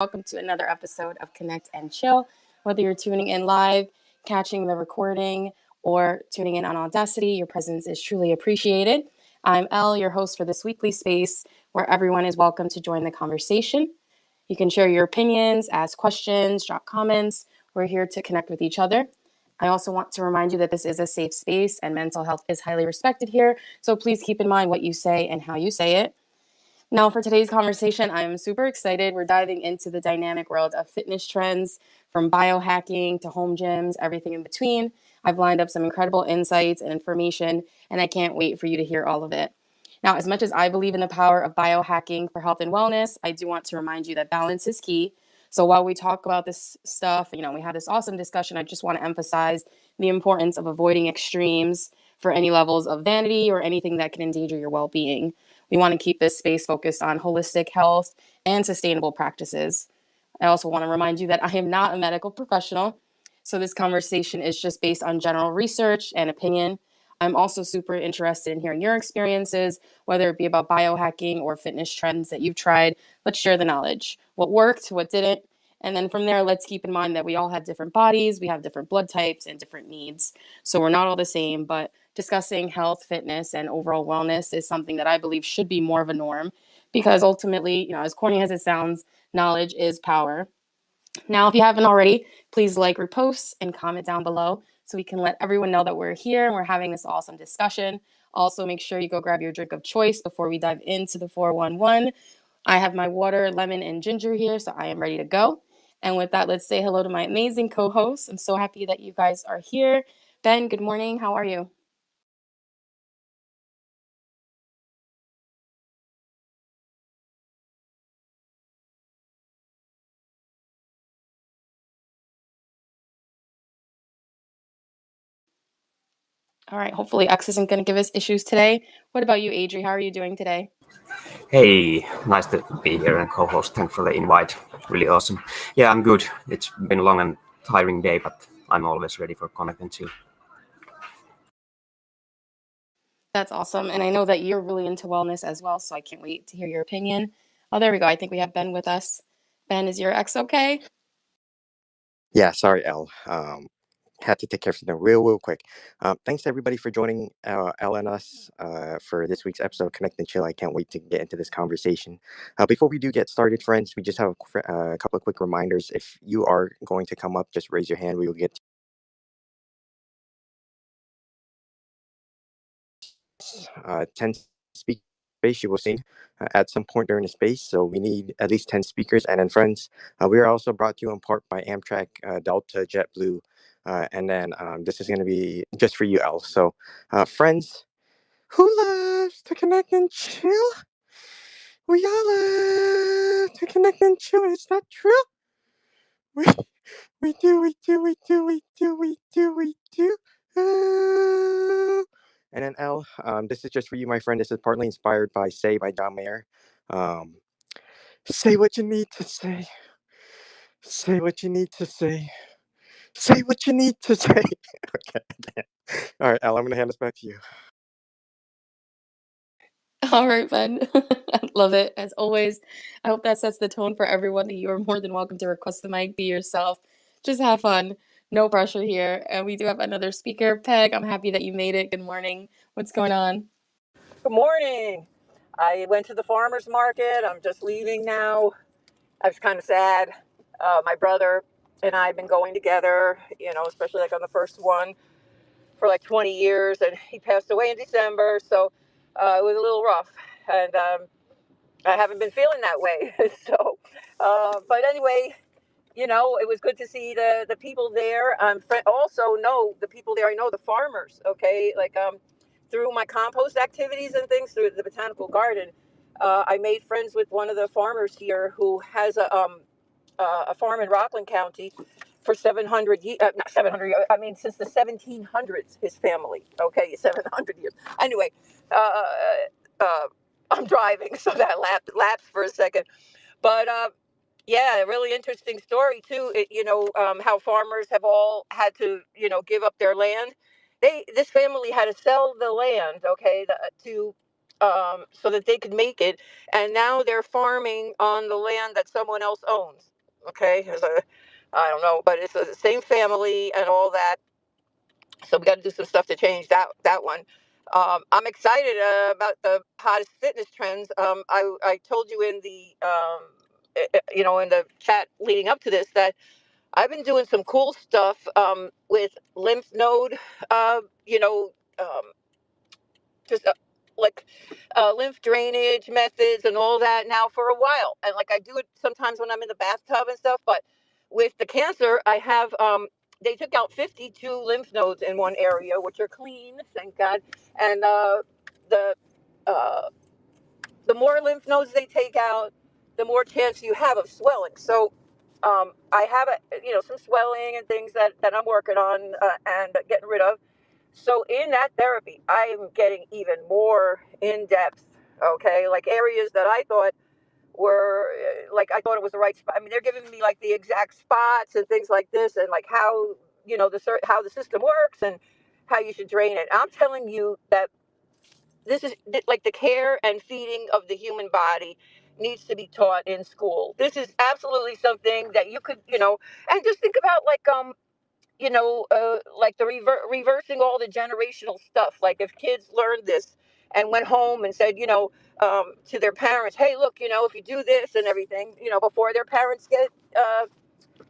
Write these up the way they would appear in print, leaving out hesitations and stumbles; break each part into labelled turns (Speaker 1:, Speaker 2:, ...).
Speaker 1: welcome to another episode of Connect and Chill. Whether you're tuning in live, catching the recording, or tuning in on Audacity, your presence is truly appreciated. I'm Elle, your host for this weekly space where everyone is welcome to join the conversation. You can share your opinions, ask questions, drop comments. We're here to connect with each other. I also want to remind you that this is a safe space and mental health is highly respected here. So please keep in mind what you say and how you say it. Now, for today's conversation, I'm super excited. We're diving into the dynamic world of fitness trends, from biohacking to home gyms, everything in between. I've lined up some incredible insights and information, and I can't wait for you to hear all of it. Now, as much as I believe in the power of biohacking for health and wellness, I do want to remind you that balance is key. So while we talk about this stuff, we have this awesome discussion, I just want to emphasize the importance of avoiding extremes for any levels of vanity or anything that can endanger your well-being. We want to keep this space focused on holistic health and sustainable practices. I also want to remind you that I am not a medical professional, so this conversation is just based on general research and opinion. I'm also super interested in hearing your experiences, whether it be about biohacking or fitness trends that you've tried. Let's share the knowledge. What worked, what didn't, and then from there, let's keep in mind that we all have different bodies, we have different blood types and different needs. So we're not all the same, but discussing health, fitness, and overall wellness is something that I believe should be more of a norm because ultimately, as corny as it sounds, knowledge is power. Now, if you haven't already, please like, repost, and comment down below so we can let everyone know that we're here and we're having this awesome discussion. Also, make sure you go grab your drink of choice before we dive into the 411. I have my water, lemon, and ginger here, so I am ready to go. And with that, let's say hello to my amazing co-hosts. I'm so happy that you guys are here. Ben, good morning. How are you? All right. Hopefully, X isn't going to give us issues today. What about you, Adri? How are you doing today?
Speaker 2: Hey, nice to be here and co-host. Thanks for the invite. Really awesome. Yeah, I'm good. It's been a long and tiring day, but I'm always ready for Connect and Chill.
Speaker 1: That's awesome. And I know that you're really into wellness as well, so I can't wait to hear your opinion. Oh, there we go. I think we have Ben with us. Ben, is your ex okay?
Speaker 3: Yeah, sorry, Elle. Had to take care of something real quick. Thanks everybody for joining Elle and us for this week's episode of Connect and Chill. I can't wait to get into this conversation. Before we do get started, friends, we just have a couple of quick reminders. If you are going to come up, just raise your hand. We will get 10 speakers space you will see at some point during the space. So we need at least 10 speakers. And then, friends, we are also brought to you in part by Amtrak, Delta, JetBlue. And then this is going to be just for you, Elle. So, friends, who loves to connect and chill? We all love to connect and chill. Is that true? We, we do. And then L, this is just for you, my friend. This is partly inspired by "Say" by John Mayer. Um, say what you need to say. Say what you need to say. Say what you need to say. Okay. All right, Al, I'm going to hand this back to you.
Speaker 1: All right, Ben. I love it. As always, I hope that sets the tone for everyone. You are more than welcome to request the mic, be yourself. Just have fun. No pressure here. And we do have another speaker, Peg. I'm happy that you made it. Good morning. What's going on?
Speaker 4: Good morning. I went to the farmer's market. I'm just leaving now. I was kind of sad. My brother and I have been going together, especially like on the first one for like 20 years, and he passed away in December. So it was a little rough. And I haven't been feeling that way. So, but anyway, it was good to see the people there. Also know the people there. I know the farmers. Okay, like through my compost activities and things through the botanical garden, I made friends with one of the farmers here who has a farm in Rockland County for 700 years. Not 700. I mean, since the 1700s, his family. Okay, 700 years. Anyway, uh, I'm driving, so that lapsed for a second, but. Yeah, a really interesting story too. How farmers have all had to, give up their land. This family had to sell the land, okay, to so that they could make it. And now they're farming on the land that someone else owns. Okay, I don't know, but it's the same family and all that. So we got to do some stuff to change that one. I'm excited about the hottest fitness trends. I told you in the in the chat leading up to this that I've been doing some cool stuff with lymph node, uh, you know, um, just like lymph drainage methods and all that now for a while. And like I do it sometimes when I'm in the bathtub and stuff. But with the cancer, I have they took out 52 lymph nodes in one area, which are clean, thank God. And the uh, the more lymph nodes they take out, the more chance you have of swelling. So I have some swelling and things that I'm working on and getting rid of. So in that therapy, I am getting even more in depth. Okay, like areas that I thought were like I thought it was the right spot. I mean, they're giving me like the exact spots and things like this, and like how how the system works and how you should drain it. I'm telling you that this is like the care and feeding of the human body needs to be taught in school. This is absolutely something that you could, and just think about like the reversing all the generational stuff. Like if kids learned this and went home and said, to their parents, hey, look, if you do this and everything, before their parents get,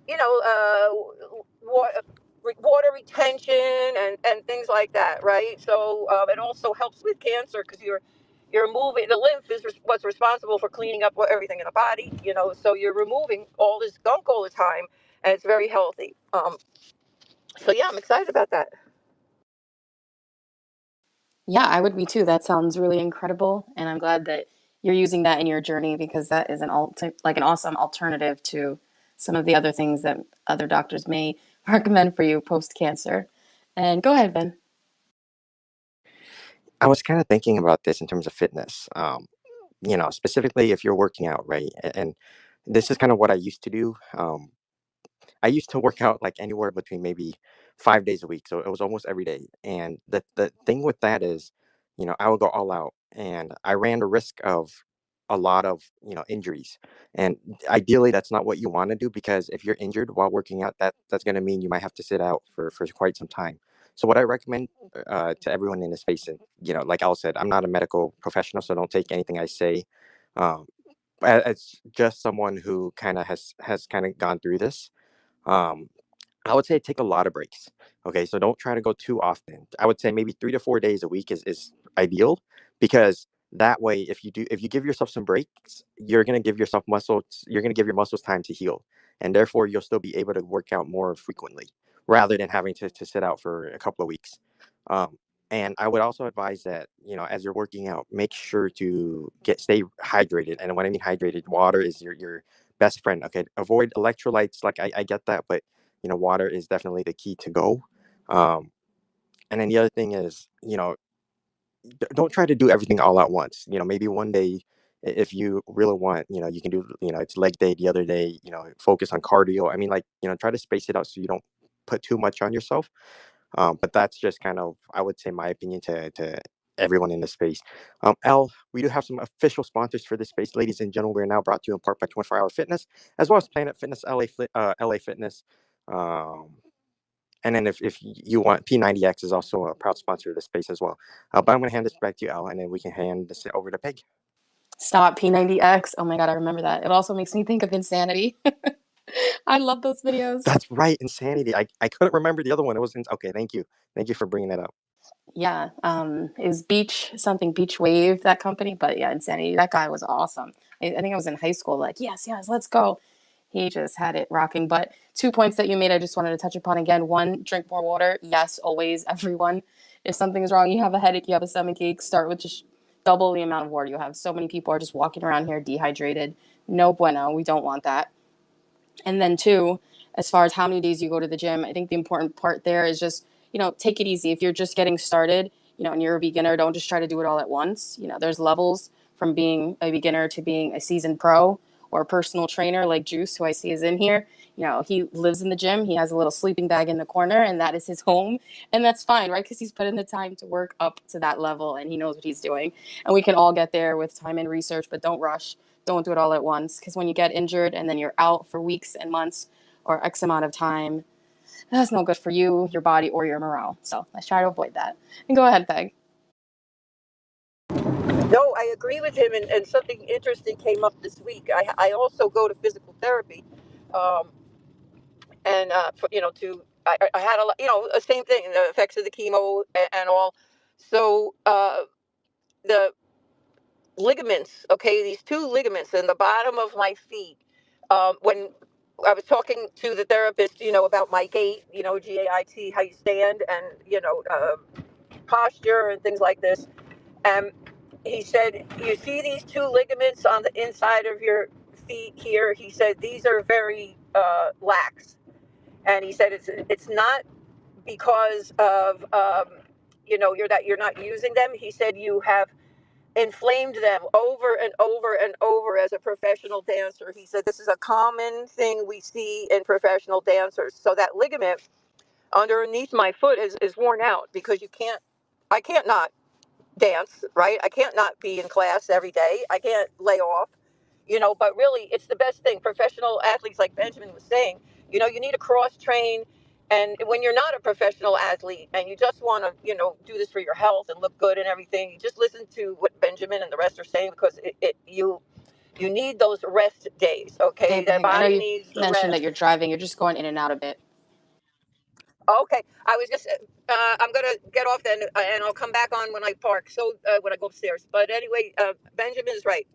Speaker 4: you know, water, water retention and things like that, right? So it also helps with cancer because you're moving the lymph is what's responsible for cleaning up everything in the body, so you're removing all this gunk all the time, and it's very healthy. So yeah, I'm excited about that.
Speaker 1: Yeah, I would be too. That sounds really incredible, and I'm glad that you're using that in your journey because that is an awesome alternative to some of the other things that other doctors may recommend for you post cancer. And go ahead, Ben.
Speaker 3: I was kind of thinking about this in terms of fitness. Specifically if you're working out, right? And this is kind of what I used to do. I used to work out like anywhere between maybe 5 days a week, so it was almost every day. And the thing with that is, I would go all out, and I ran the risk of a lot of injuries. And ideally, that's not what you want to do, because if you're injured while working out, that's going to mean you might have to sit out for quite some time. So what I recommend to everyone in this space, and like Al said, I'm not a medical professional, so don't take anything I say. Um, as just someone who kind of has kind of gone through this. um, I would say take a lot of breaks. Okay, so don't try to go too often. I would say maybe 3 to 4 days a week is ideal, because that way, if you give yourself some breaks, you're gonna give your muscles time to heal, and therefore you'll still be able to work out more frequently rather than having to sit out for a couple of weeks. Um, and I would also advise that, as you're working out, make sure to stay hydrated. And when I mean hydrated, water is your best friend. Okay, avoid electrolytes. Like I get that, but water is definitely the key to go. Um, and then the other thing is, don't try to do everything all at once. Maybe one day, if you really want, you can do, it's leg day. The other day, focus on cardio. I mean, like, try to space it out so you don't put too much on yourself. But that's just kind of, I would say, my opinion to everyone in the space. Al, we do have some official sponsors for this space. Ladies and gentlemen, we're now brought to you in part by 24 Hour Fitness, as well as Planet Fitness, LA Fitness. Um, and then if you want, P90X is also a proud sponsor of the space as well. But I'm going to hand this back to you, Al, and then we can hand this over to Peg.
Speaker 1: Stop P90X. Oh my God, I remember that. It also makes me think of Insanity. I love those videos.
Speaker 3: That's right, Insanity. I couldn't remember the other one. It was okay. Thank you for bringing that up.
Speaker 1: Yeah, it was Beach Wave, that company, but yeah, Insanity. That guy was awesome. I think I was in high school, like, yes, let's go. He just had it rocking. But 2 points that you made, I just wanted to touch upon again. One, drink more water. Yes, always, everyone. If something's wrong, you have a headache, you have a stomach ache, start with just double the amount of water you have. So many people are just walking around here dehydrated. No bueno. We don't want that. And then two, as far as how many days you go to the gym, I think the important part there is just, take it easy. If you're just getting started, and you're a beginner, don't just try to do it all at once. There's levels from being a beginner to being a seasoned pro, or a personal trainer like Juice, who I see is in here, he lives in the gym. He has a little sleeping bag in the corner, and that is his home. And that's fine, right? Because he's put in the time to work up to that level, and he knows what he's doing. And we can all get there with time and research, but don't rush. Don't do it all at once, because when you get injured and then you're out for weeks and months or X amount of time, that's no good for you, your body, or your morale. So let's try to avoid that. And go ahead, Peg.
Speaker 4: No, I agree with him, and something interesting came up this week. I also go to physical therapy, um, and I had a lot, the same thing, the effects of the chemo and all. So the ligaments, okay, these two ligaments in the bottom of my feet. When I was talking to the therapist, about my gait, GAIT, how you stand, and posture and things like this. And he said, you see these two ligaments on the inside of your feet here? He said, these are very lax. And he said, it's not because of, you're not using them. He said, you have inflamed them over and over and over as a professional dancer. He said, this is a common thing we see in professional dancers. So that ligament underneath my foot is worn out because I can't not dance, right? I can't not be in class every day. I can't lay off, but really it's the best thing. Professional athletes, like Benjamin was saying, you need to cross train. And when you're not a professional athlete and you just want to, do this for your health and look good and everything, you just listen to what Benjamin and the rest are saying, because you need those rest days, okay?
Speaker 1: Hey,
Speaker 4: That
Speaker 1: Peg, I know
Speaker 4: body
Speaker 1: you
Speaker 4: needs the
Speaker 1: mentioned that
Speaker 4: rest.
Speaker 1: you're driving. You're just going in and out a bit.
Speaker 4: Okay, I was just, I'm going to get off then, and I'll come back on when I park, so when I go upstairs. But anyway, Benjamin is right.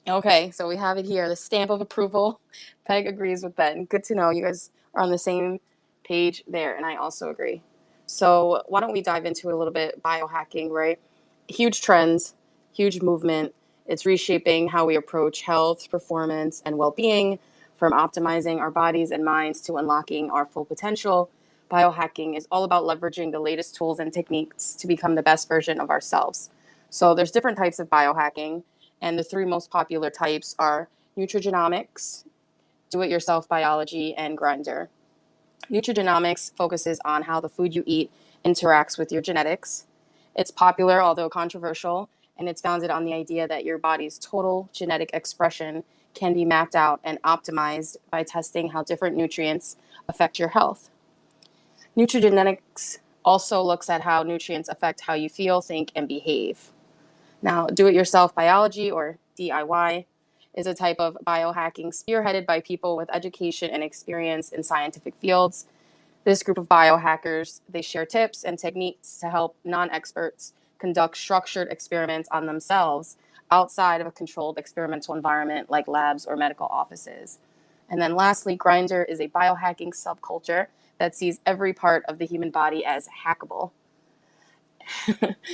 Speaker 1: Okay, so we have it here, the stamp of approval. Peg agrees with Ben. Good to know you guys are on the same page there, and I also agree. So why don't we dive into it a little bit? Biohacking, right? Huge trends, huge movement. It's reshaping how we approach health, performance, and well-being, from optimizing our bodies and minds to unlocking our full potential. Biohacking is all about leveraging the latest tools and techniques to become the best version of ourselves. So there's different types of biohacking, and the three most popular types are nutrigenomics, do-it-yourself biology, and grinder. Nutrigenomics focuses on how the food you eat interacts with your genetics. It's popular, although controversial, and it's founded on the idea that your body's total genetic expression can be mapped out and optimized by testing how different nutrients affect your health. Nutrigenetics also looks at how nutrients affect how you feel, think, and behave. Now, do-it-yourself biology, or DIY, is a type of biohacking spearheaded by people with education and experience in scientific fields. This group of biohackers, they share tips and techniques to help non-experts conduct structured experiments on themselves outside of a controlled experimental environment like labs or medical offices. And then lastly, Grindr is a biohacking subculture that sees every part of the human body as hackable.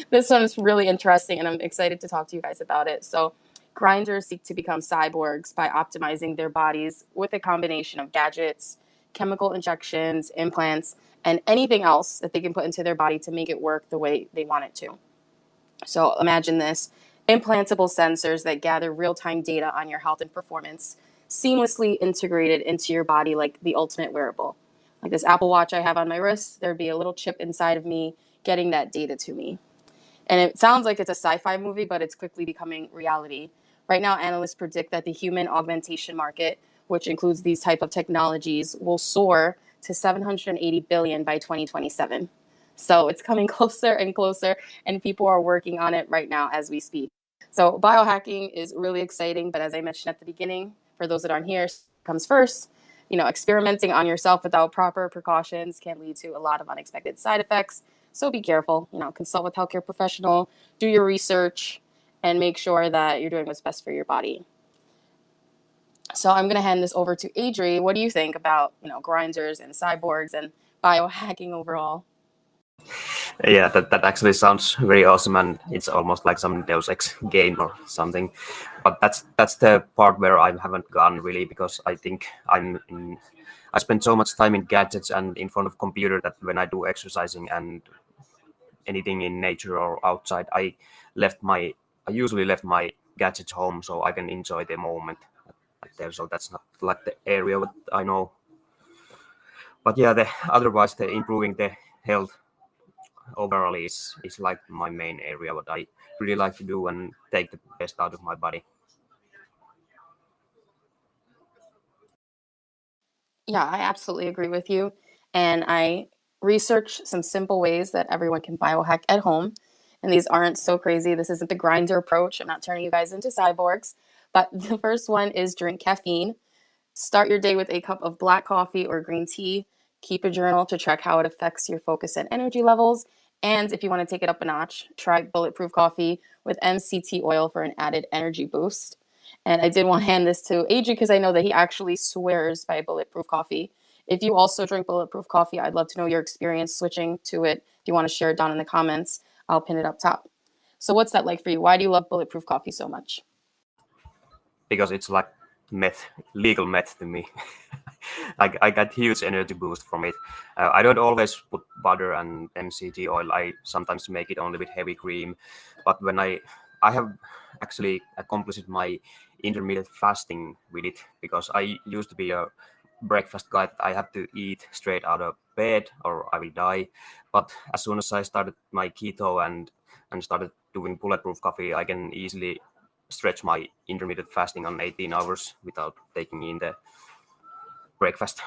Speaker 1: This one is really interesting, and I'm excited to talk to you guys about it. So, grinders seek to become cyborgs by optimizing their bodies with a combination of gadgets, chemical injections, implants, and anything else that they can put into their body to make it work the way they want it to. So, imagine this: implantable sensors that gather real time data on your health and performance, seamlessly integrated into your body like the ultimate wearable. Like this Apple Watch I have on my wrist, there'd be a little chip inside of me getting that data to me. And it sounds like it's a sci-fi movie, but it's quickly becoming reality. Right now, analysts predict that the human augmentation market, which includes these type of technologies, will soar to 780 billion by 2027. So it's coming closer and closer, and people are working on it right now as we speak. So biohacking is really exciting, but as I mentioned at the beginning, for those that aren't here, comes first. Experimenting on yourself without proper precautions can lead to a lot of unexpected side effects. So be careful, consult with a healthcare professional, do your research, and make sure that you're doing what's best for your body. So I'm going to hand this over to Adri. What do you think about, grinders and cyborgs and biohacking overall?
Speaker 2: Yeah, that actually sounds very awesome, and it's almost like some Deus Ex game or something. But that's the part where I haven't gone really, because I think I spend so much time in gadgets and in front of computer that when I do exercising and anything in nature or outside, I usually left my gadgets home, so I can enjoy the moment like there. So that's not like the area what I know. But yeah, the otherwise the improving the health overall is like my main area what I really like to do and take the best out of my body.
Speaker 1: Yeah, I absolutely agree with you. And I researched some simple ways that everyone can biohack at home. And these aren't so crazy. This isn't the grinder approach. I'm not turning you guys into cyborgs. But the first one is drink caffeine. Start your day with a cup of black coffee or green tea. Keep a journal to track how it affects your focus and energy levels. And if you want to take it up a notch, try bulletproof coffee with MCT oil for an added energy boost. And I did want to hand this to Adrian because I know that he actually swears by bulletproof coffee. If you also drink bulletproof coffee, I'd love to know your experience switching to it. If you want to share it down in the comments, I'll pin it up top. So, what's that like for you? Why do you love bulletproof coffee so much?
Speaker 2: Because it's like meth, legal meth to me. Like I got huge energy boost from it. I don't always put butter and MCT oil. I sometimes make it only with heavy cream. But when I have actually accomplished my intermittent fasting with it because I used to be a breakfast guy. I have to eat straight out of bed or I will die. But as soon as I started my keto and started doing bulletproof coffee, I can easily stretch my intermittent fasting on 18 hours without taking in the breakfast.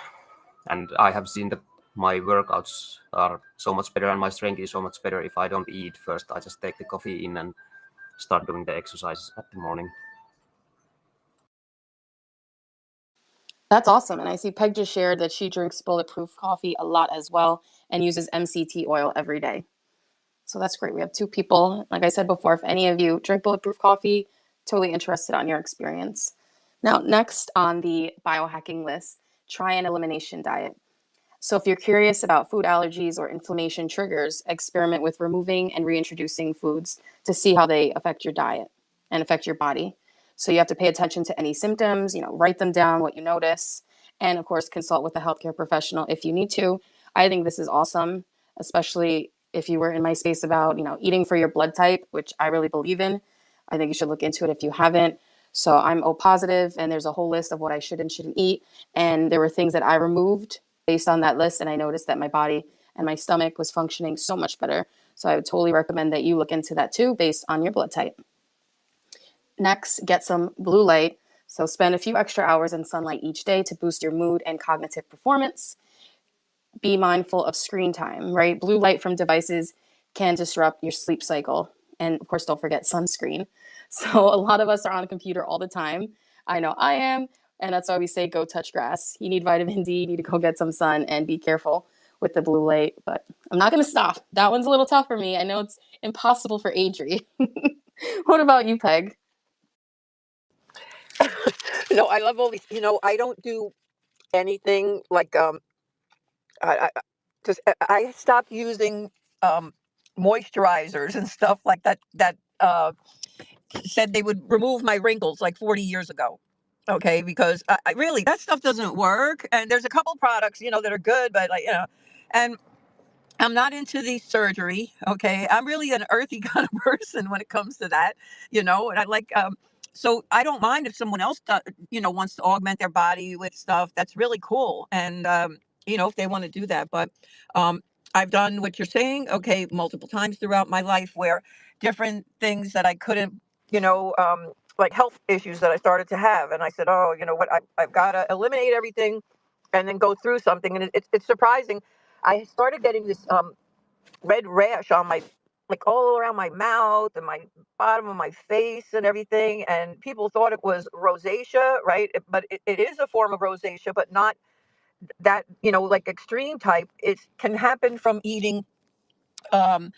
Speaker 2: And I have seen that my workouts are so much better and my strength is so much better if I don't eat first. I just take the coffee in and start doing the exercises at the morning.
Speaker 1: That's awesome. And I see Peg just shared that she drinks bulletproof coffee a lot as well and uses MCT oil every day. So that's great. We have two people. Like I said before, if any of you drink bulletproof coffee, totally interested on your experience. Now, next on the biohacking list, try an elimination diet. So if you're curious about food allergies or inflammation triggers, experiment with removing and reintroducing foods to see how they affect your diet and affect your body. So you have to pay attention to any symptoms, write them down, what you notice, and of course, consult with a healthcare professional if you need to. I think this is awesome, especially if you were in my space about, eating for your blood type, which I really believe in. I think you should look into it if you haven't. So I'm O positive, and there's a whole list of what I should and shouldn't eat. And there were things that I removed based on that list, and I noticed that my body and my stomach was functioning so much better. So I would totally recommend that you look into that too based on your blood type. Next, get some blue light. So spend a few extra hours in sunlight each day to boost your mood and cognitive performance. Be mindful of screen time, right? Blue light from devices can disrupt your sleep cycle. And of course, don't forget sunscreen. So a lot of us are on a computer all the time. I know I am. And that's why we say go touch grass. You need vitamin D, you need to go get some sun and be careful with the blue light. But I'm not going to stop. That one's a little tough for me. I know it's impossible for Adri. What about you, Peg?
Speaker 4: No, I love all these. I don't do anything like I just I stopped using um moisturizers and stuff like that said they would remove my wrinkles like 40 years ago. Okay, because I really that stuff doesn't work. And there's a couple products, that are good, but like, and I'm not into the surgery. Okay. I'm really an earthy kind of person when it comes to that, and I like, so I don't mind if someone else, wants to augment their body with stuff. That's really cool. And, if they want to do that, but, I've done what you're saying, okay, multiple times throughout my life where different things that I couldn't, like health issues that I started to have. And I said, oh, you know what, I've got to eliminate everything and then go through something. And it's surprising. I started getting this red rash on my, like all around my mouth and my bottom of my face and everything. And people thought it was rosacea, right? But it is a form of rosacea, but not that, like extreme type. It can happen from eating um,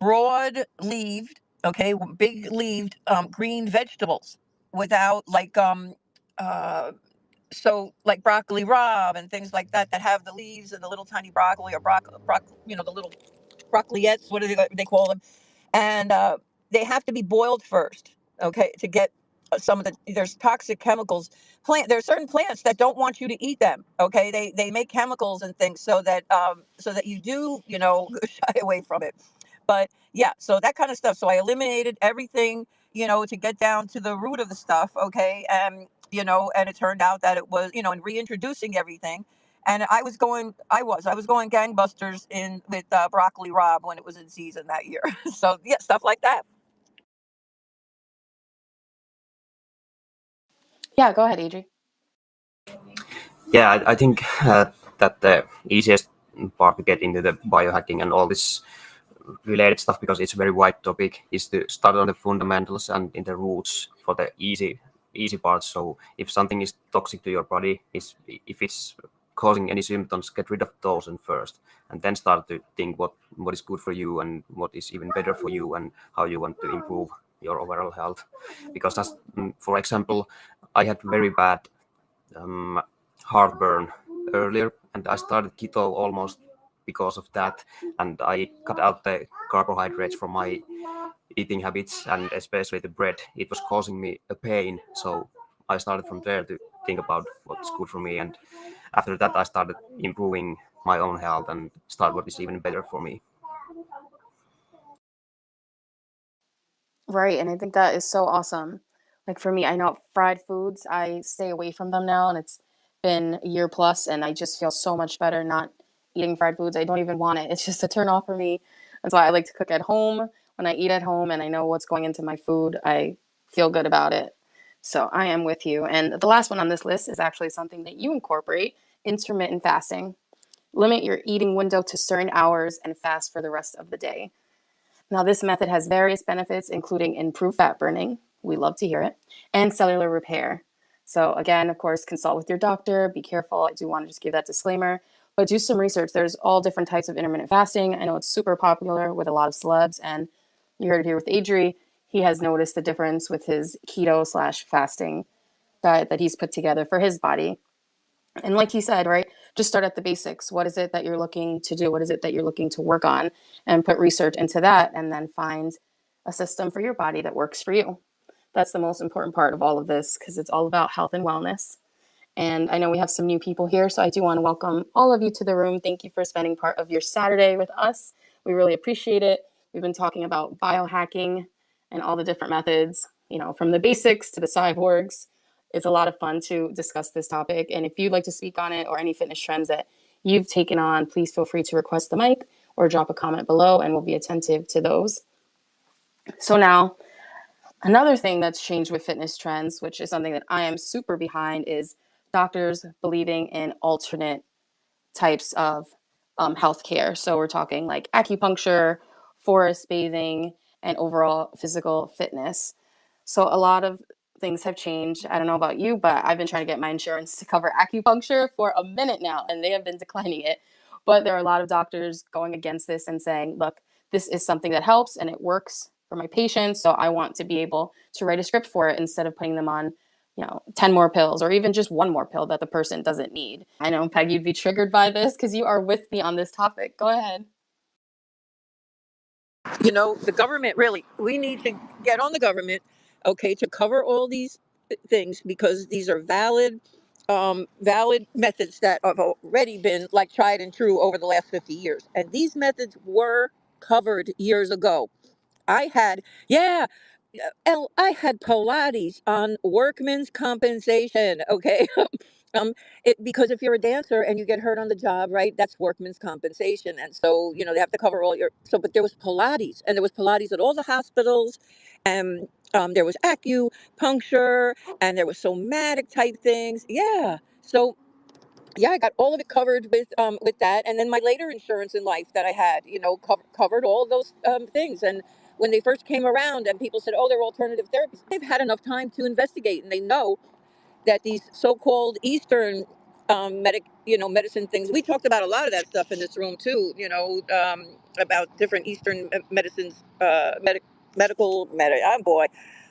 Speaker 4: broad leaved, okay, big leaved green vegetables without uh, so like broccoli rabe and things like that that have the leaves and the little tiny broccoli or the little broccoliettes, what do they call them? And they have to be boiled first, okay, to get some of there's toxic chemicals. There are certain plants that don't want you to eat them. Okay, they make chemicals and things so that you do shy away from it. But yeah, so that kind of stuff. So I eliminated everything, to get down to the root of the stuff. Okay. And, and it turned out that it was, and reintroducing everything. And I was going gangbusters in with Broccoli Rob when it was in season that year. So yeah, stuff like that.
Speaker 1: Yeah, go ahead, Adri.
Speaker 2: Yeah, I think that the easiest part to get into the biohacking and all this related stuff, because it's a very wide topic, is to start on the fundamentals and in the roots for the easy parts. So if something is toxic to your body, if it's causing any symptoms, get rid of those and first, and then start to think what is good for you and what is even better for you and how you want to improve your overall health. Because as for example, I had very bad heartburn earlier, and I started keto almost because of that, and I cut out the carbohydrates from my eating habits, and especially the bread. It was causing me a pain, so I started from there to think about what's good for me, and after that I started improving my own health and start what is even better for me.
Speaker 1: Right, and I think that is so awesome. Like for me, I know fried foods, I stay away from them now, and it's been a year plus, and I just feel so much better not eating fried foods. I don't even want it. It's just a turn off for me. That's why I like to cook at home. When I eat at home and I know what's going into my food, I feel good about it. So I am with you. And the last one on this list is actually something that you incorporate, intermittent fasting. Limit your eating window to certain hours and fast for the rest of the day. Now, this method has various benefits, including improved fat burning. We love to hear it. And cellular repair. So again, of course, consult with your doctor. Be careful. I do want to just give that disclaimer. But do some research. There's all different types of intermittent fasting. I know it's super popular with a lot of celebs. And you heard it here with Adri. He has noticed the difference with his keto/fasting diet that he's put together for his body. And like he said, right, just start at the basics. What is it that you're looking to do? What is it that you're looking to work on? And put research into that, and then find a system for your body that works for you. That's the most important part of all of this, because it's all about health and wellness. And I know we have some new people here, so I do want to welcome all of you to the room. Thank you for spending part of your Saturday with us. We really appreciate it. We've been talking about biohacking and all the different methods, from the basics to the cyborgs. It's a lot of fun to discuss this topic. And if you'd like to speak on it or any fitness trends that you've taken on, please feel free to request the mic or drop a comment below, and we'll be attentive to those. So now, another thing that's changed with fitness trends, which is something that I am super behind, is doctors believing in alternate types of healthcare. So we're talking like acupuncture, forest bathing, and overall physical fitness. So a lot of things have changed. I don't know about you, but I've been trying to get my insurance to cover acupuncture for a minute now, and they have been declining it. But there are a lot of doctors going against this and saying, look, this is something that helps and it works for my patients. So I want to be able to write a script for it instead of putting them on 10 more pills or even just one more pill that the person doesn't need. I know, Peg, you'd be triggered by this because you are with me on this topic. Go ahead.
Speaker 4: The government really, we need to get on the government, okay, to cover all these things, because these are valid methods that have already been like tried and true over the last 50 years. And these methods were covered years ago. I had, yeah, I had Pilates on workman's compensation. Okay. Because if you're a dancer and you get hurt on the job, right, that's workman's compensation. And so, they have to cover all but there was Pilates, and there was Pilates at all the hospitals, and there was acupuncture, and there was somatic type things. Yeah. So, yeah, I got all of it covered with that, and then my later insurance in life that I had, covered all of those things. And when they first came around, and people said, "Oh, they're alternative therapies," they've had enough time to investigate, and they know that these so-called Eastern medicine things. We talked about a lot of that stuff in this room too. About different Eastern medicines, Oh boy,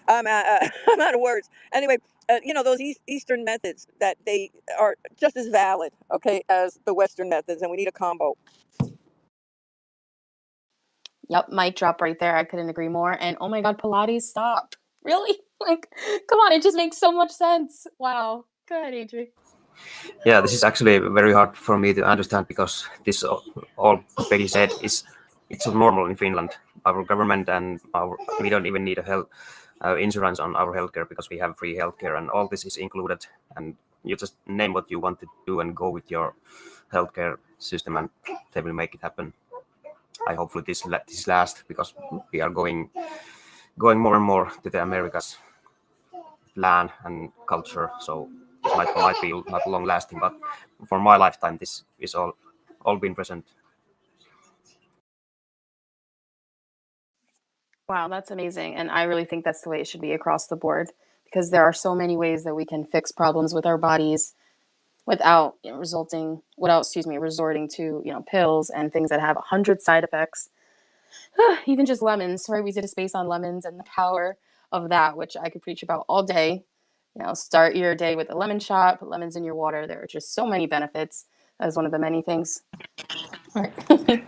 Speaker 4: I'm out of words. Anyway, those Eastern methods, that they are just as valid, okay, as the Western methods, and we need a combo.
Speaker 1: Yep, mic drop right there. I couldn't agree more. And oh my God, Pilates, stop. Really? Like, come on, it just makes so much sense. Wow. Go ahead, Adri.
Speaker 2: Yeah, this is actually very hard for me to understand, because this all Peggy said is it's so normal in Finland. Our government and we don't even need a help insurance on our healthcare because we have free healthcare, and all this is included. And you just name what you want to do and go with your healthcare system, and they will make it happen. I hopefully this last because we are going more and more to the Americas plan and culture. So this might be not long lasting, but for my lifetime, this is all been present.
Speaker 1: Wow, that's amazing. And I really think that's the way it should be across the board because there are so many ways that we can fix problems with our bodies without resorting to, pills and things that have 100 side effects. Even just lemons, right? We did a space on lemons and the power of that, which I could preach about all day. Start your day with a lemon shot, put lemons in your water. There are just so many benefits. That is one of the many things. All right.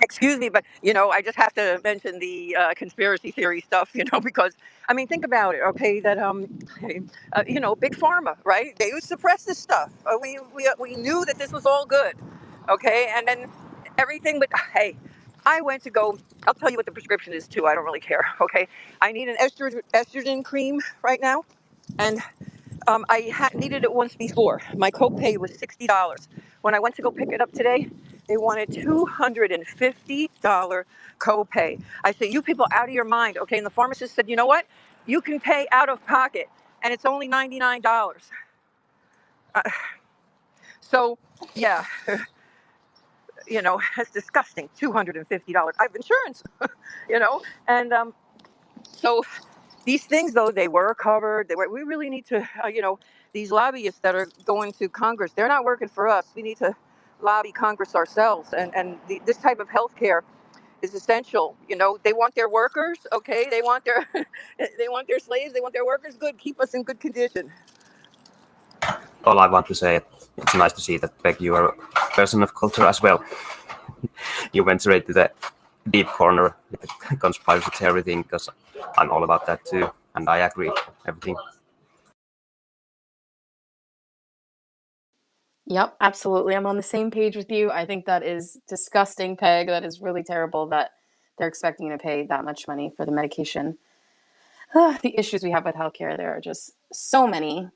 Speaker 4: Excuse me, but I just have to mention the conspiracy theory stuff, because I mean, think about it, okay? That big pharma, right? They would suppress this stuff. We knew that this was all good, okay? And then everything, but hey, I went to go. I'll tell you what the prescription is too. I don't really care, okay? I need an estrogen cream right now, and I needed it once before. My copay was $60. When I went to go pick it up today, they wanted $250 copay. I said, "You people out of your mind." Okay, and the pharmacist said, "You know what? You can pay out of pocket, and it's only $99." Uh, so, yeah, it's disgusting. $250. I have insurance, and so these things, though, they were covered. We really need to, these lobbyists that are going to Congress, they're not working for us. We need to lobby Congress ourselves. And this type of health care is essential. They want their workers, okay? They want their, they want their slaves. They want their workers good. Keep us in good condition.
Speaker 2: All I want to say, it's nice to see that, Peg, you are a person of culture as well. You went straight to the deep corner with the conspiracy theory thing, because I'm all about that too, and I agree everything.
Speaker 1: Yep, absolutely. I'm on the same page with you. I think that is disgusting, Peg. That is really terrible that they're expecting you to pay that much money for the medication. The issues we have with healthcare, there are just so many.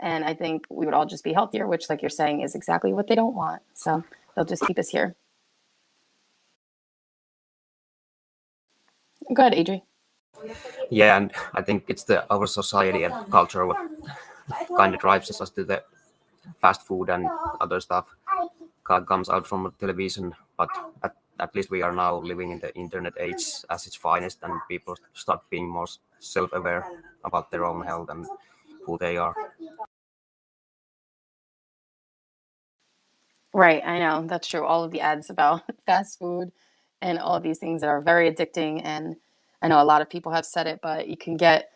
Speaker 1: And I think we would all just be healthier, which, like you're saying, is exactly what they don't want. So they'll just keep us here. Go ahead, Adri.
Speaker 2: Yeah, and I think it's our society and culture what kind of drives us to the fast food and other stuff comes out from television. But at least we are now living in the internet age as its finest, and people start being more self-aware about their own health and who they are.
Speaker 1: Right, I know. That's true. All of the ads about fast food and all of these things that are very addicting. And I know a lot of people have said it, but you can get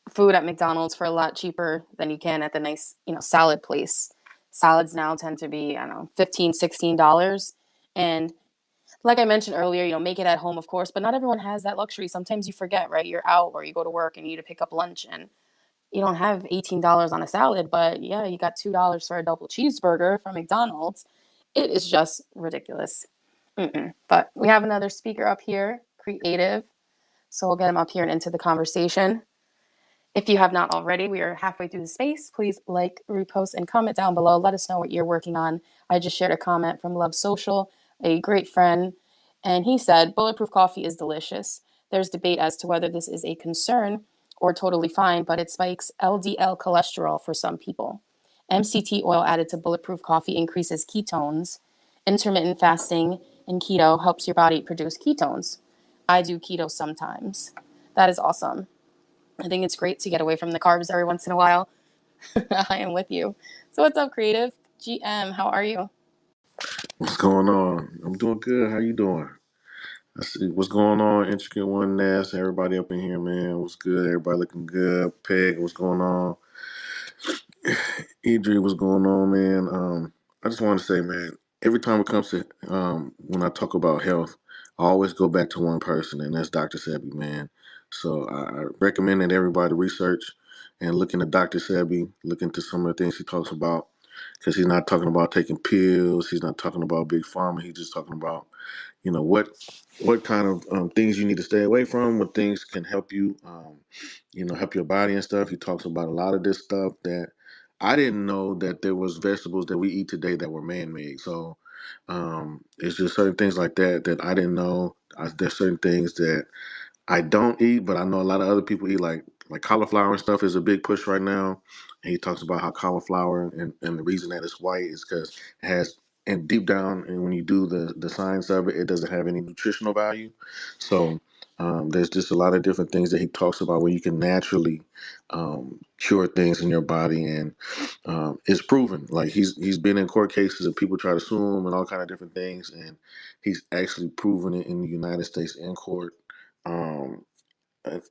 Speaker 1: food at McDonald's for a lot cheaper than you can at the nice, salad place. Salads now tend to be, I don't know, $15, $16. And like I mentioned earlier, make it at home, of course, but not everyone has that luxury. Sometimes you forget, right? You're out or you go to work and you need to pick up lunch and you don't have $18 on a salad, but yeah, you got $2 for a double cheeseburger from McDonald's. It is just ridiculous. But we have another speaker up here, creative. So we'll get him up here and into the conversation. If you have not already, we are halfway through the space. Please like, repost, and comment down below. Let us know what you're working on. I just shared a comment from Love Social, a great friend, and he said, bulletproof coffee is delicious. There's debate as to whether this is a concern or totally fine, but it spikes LDL cholesterol for some people. MCT oil added to bulletproof coffee increases ketones. Intermittent fasting and keto helps your body produce ketones. I do keto sometimes. That is awesome. I think it's great to get away from the carbs every once in a while. I am with you. So what's up, Creative? GM, how are you?
Speaker 5: What's going on? I'm doing good. How you doing? I see what's going on. Intricate One Nest. Everybody up in here, man. What's good? Everybody looking good. Peg, what's going on? Idri, what's going on, man? I just want to say, man, every time it comes to when I talk about health, I always go back to one person, and that's Dr. Sebi, man. So I recommend that everybody research and look into Dr. Sebi, look into some of the things he talks about, because he's not talking about taking pills. He's not talking about big pharma. He's just talking about what kind of things you need to stay away from, what things can help you, help your body and stuff. He talks about a lot of this stuff that I didn't know that there was vegetables that we eat today that were man-made. So it's just certain things like that I didn't know. There's certain things that I don't eat, but I know a lot of other people eat, like cauliflower and stuff is a big push right now. And he talks about how cauliflower and the reason that it's white is because it has, and deep down, and when you do the science of it, it doesn't have any nutritional value. So there's just a lot of different things that he talks about where you can naturally cure things in your body, and it's proven. Like he's been in court cases and people try to sue him and all kind of different things, and he's actually proven it in the United States in court. Um,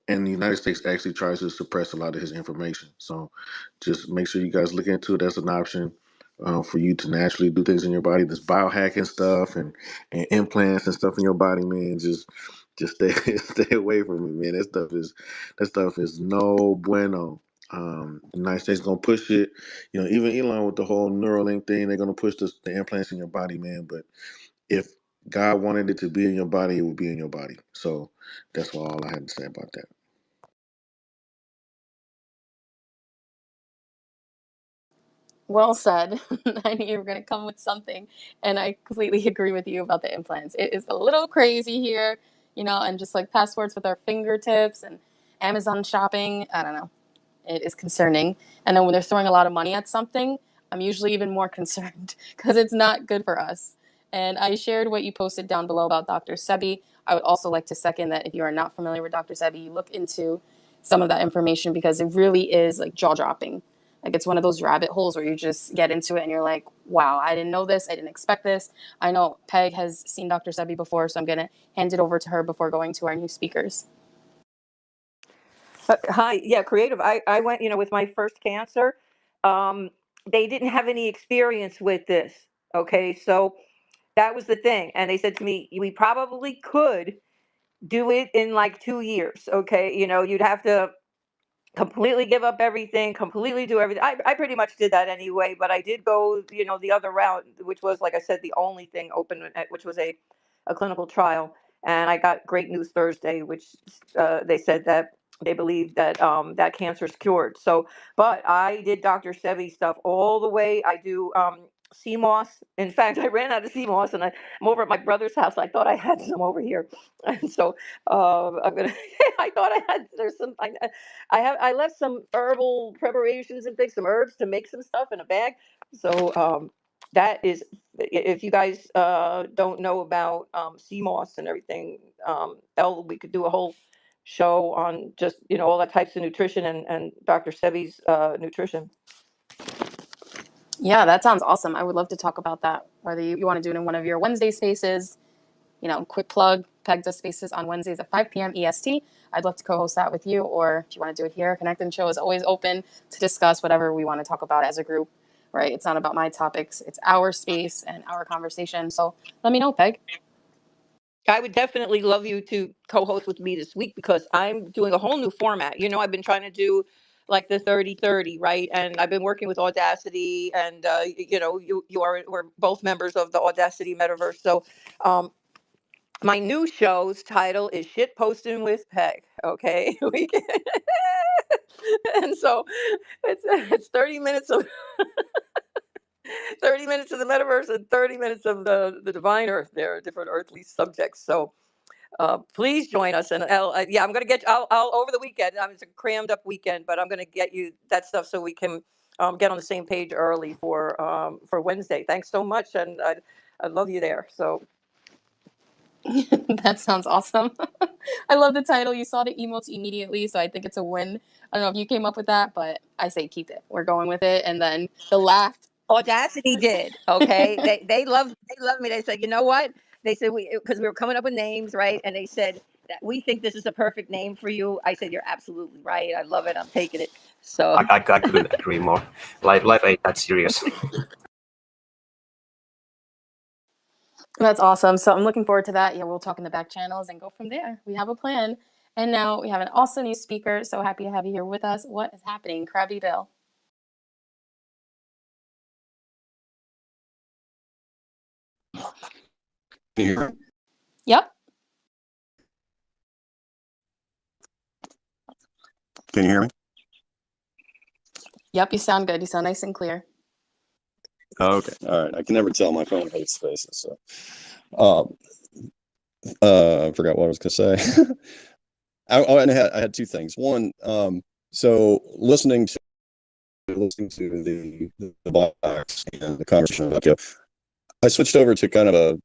Speaker 5: and the United States actually tries to suppress a lot of his information. So just make sure you guys look into it. That's an option for you to naturally do things in your body. This biohacking stuff and implants and stuff in your body, man. Just stay stay away from it, man. That stuff is no bueno. The United States gonna push it. Even Elon with the whole Neuralink thing, they're gonna push the implants in your body, man. But if God wanted it to be in your body, it would be in your body. So that's all I had to say about that.
Speaker 1: Well said. I knew you were going to come with something, and I completely agree with you about the implants. It is a little crazy here, and just like passports with our fingertips and Amazon shopping. I don't know. It is concerning. And then when they're throwing a lot of money at something, I'm usually even more concerned because it's not good for us. And I shared what you posted down below about Dr. Sebi. I would also like to second that if you are not familiar with Dr. Sebi, you look into some of that information because it really is like jaw dropping. Like it's one of those rabbit holes where you just get into it and you're like, wow, I didn't know this. I didn't expect this. I know Peg has seen Dr. Sebi before, so I'm going to hand it over to her before going to our new speakers.
Speaker 4: Hi, yeah, creative. I went, with my first cancer. They didn't have any experience with this. Okay, so that was the thing. And they said to me, we probably could do it in like 2 years. Okay, you'd have to completely give up everything, completely do everything. I pretty much did that anyway, but I did go, the other route, which was, like I said, the only thing open, which was a clinical trial. And I got great news Thursday, which they said that they believe that that cancer is cured. So, but I did Dr. Sebi stuff all the way. I do sea moss. In fact, I ran out of sea moss, and I'm over at my brother's house. I thought I had some over here, and so I'm gonna. I thought I had. There's some. I left some herbal preparations and things, some herbs to make some stuff in a bag. So that is, if you guys don't know about sea moss and everything, we could do a whole show on just all that types of nutrition and Dr. Sebi's nutrition.
Speaker 1: Yeah, that sounds awesome. I would love to talk about that. Whether you want to do it in one of your Wednesday spaces, quick plug, Peg does spaces on Wednesdays at 5 p.m. EST. I'd love to co-host that with you, or if you want to do it here, Connect and Show is always open to discuss whatever we want to talk about as a group, right? It's not about my topics. It's our space and our conversation. So let me know, Peg.
Speaker 4: I would definitely love you to co-host with me this week because I'm doing a whole new format. I've been trying to do like the 30-30, right? And I've been working with Audacity, and we're both members of the Audacity metaverse. So my new show's title is Shit Posting with Peg. Okay. And so it's 30 minutes of 30 minutes of the metaverse and 30 minutes of the divine earth. There are different earthly subjects. So please join us. And I'm going to I'll over the weekend. It's a crammed up weekend, but I'm going to get you that stuff so we can get on the same page early for Wednesday. Thanks so much. And I'd love you there. So
Speaker 1: That sounds awesome. I love the title. You saw the emotes immediately, so I think it's a win. I don't know if you came up with that, but I say keep it. We're going with it. And then the laugh.
Speaker 4: Audacity did. Okay. They love me. They said, you know what? They said because we were coming up with names, right? And they said that we think this is a perfect name for you. I said, you're absolutely right. I love it. I'm taking it. So
Speaker 2: I couldn't agree more. Life ain't that serious.
Speaker 1: That's awesome. So I'm looking forward to that. Yeah, we'll talk in the back channels and go from there. We have a plan. And now we have an awesome new speaker. So happy to have you here with us. What is happening, Krabby Bill?
Speaker 6: Here.
Speaker 1: Yep.
Speaker 6: Can you hear me?
Speaker 1: Yep, you sound good. You sound nice and clear.
Speaker 6: Okay. All right. I can never tell. My phone hates spaces. So, I forgot what I was going to say. And I had two things. One, so listening to the box and the conversation about keto, I switched over to kind of a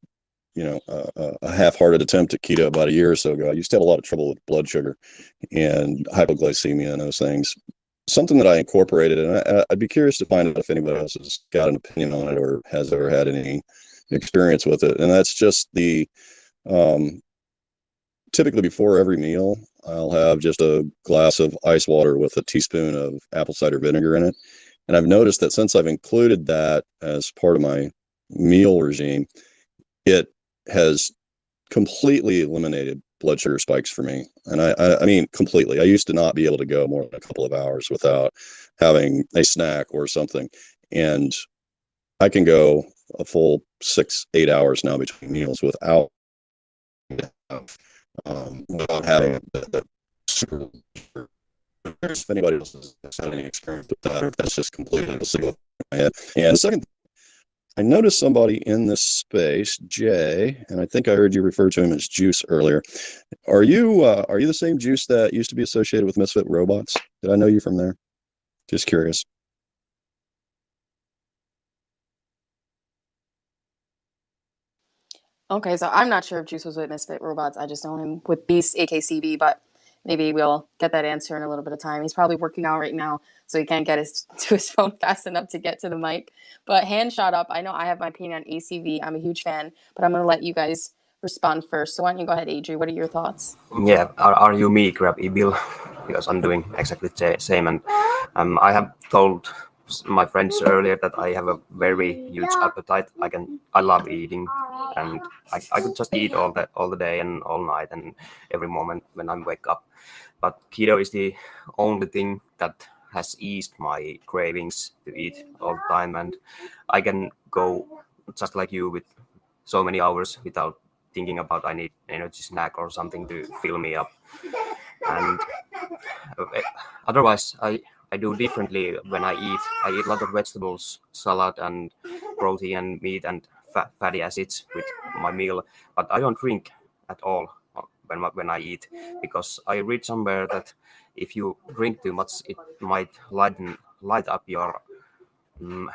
Speaker 6: half-hearted attempt at keto about a year or so ago. I used to have a lot of trouble with blood sugar and hypoglycemia and those things. Something that I incorporated, and I'd be curious to find out if anybody else has got an opinion on it or has ever had any experience with it. And that's just um, typically before every meal, I'll have just a glass of ice water with a teaspoon of apple cider vinegar in it. And I've noticed that since I've included that as part of my meal regime, it has completely eliminated blood sugar spikes for me. And I mean, completely. I used to not be able to go more than a couple of hours without having a snack or something. And I can go a full 6, 8 hours now between meals without having the super. If anybody else has had any experience with that, if that's just completely a single in my head. And the second, I noticed somebody in this space, Jay, and I think I heard you refer to him as Juice earlier. Are you the same Juice that used to be associated with Misfit Robots? Did I know you from there? Just curious.
Speaker 1: Okay, so I'm not sure if Juice was with Misfit Robots. I just know him with Beast, AKCB, but maybe we'll get that answer in a little bit of time. He's probably working out right now, so he can't get to his phone fast enough to get to the mic. But hand shot up. I know I have my opinion on ACV. I'm a huge fan, but I'm going to let you guys respond first. So why don't you go ahead, Adri? What are your thoughts?
Speaker 2: Yeah, are you me, grab e-bill? Because I'm doing exactly the same. And I have told my friends earlier that I have a very huge appetite. I love eating, and I could just eat all the day and all night and every moment when I wake up. But keto is the only thing that has eased my cravings to eat all the time, and I can go just like you with so many hours without thinking about I need energy snack or something to fill me up. And otherwise, I do differently when I eat. I eat a lot of vegetables, salad, and protein and meat and fatty acids with my meal. But I don't drink at all when I eat, because I read somewhere that if you drink too much, it might light up your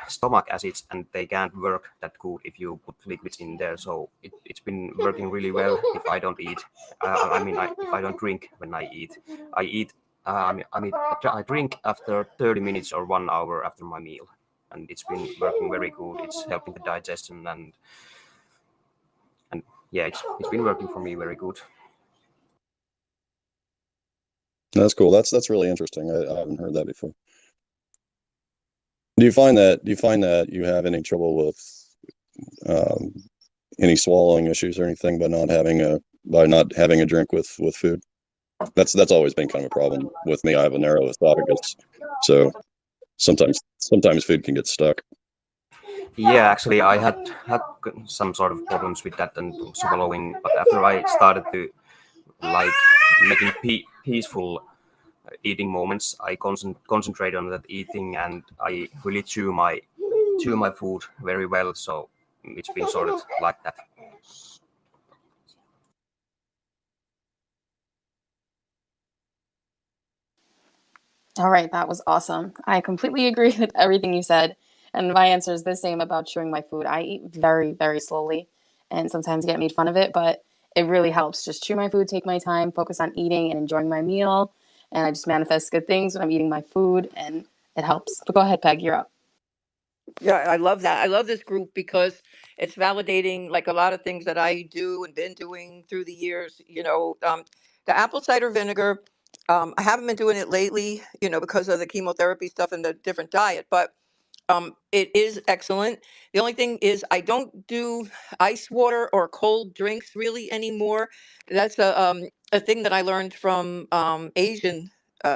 Speaker 2: stomach acids, and they can't work that good if you put liquids in there. So it's been working really well if I don't eat. If I don't drink when I eat, I eat. I drink after 30 minutes or 1 hour after my meal, and it's been working very good. It's helping the digestion, and yeah, it's been working for me very good.
Speaker 6: That's cool. That's really interesting. I haven't heard that before. Do you find that you have any trouble with um, any swallowing issues or anything by not having a drink with food? That's always been kind of a problem with me. I have a narrow esophagus, so sometimes food can get stuck.
Speaker 2: Yeah, actually, I had some sort of problems with that and swallowing, but after I started to like making peaceful eating moments, I concentrate on that eating, and I really chew my food very well. So it's been sort of like that.
Speaker 1: All right, that was awesome. I completely agree with everything you said. And my answer is the same about chewing my food. I eat very, very slowly and sometimes get made fun of it, but it really helps. Just chew my food, take my time, focus on eating and enjoying my meal. And I just manifest good things when I'm eating my food, and it helps. But go ahead, Peg, you're up.
Speaker 4: Yeah, I love that. I love this group because it's validating like a lot of things that I do and been doing through the years. The apple cider vinegar. I haven't been doing it lately, because of the chemotherapy stuff and the different diet, but it is excellent. The only thing is I don't do ice water or cold drinks really anymore. That's a thing that I learned from Asian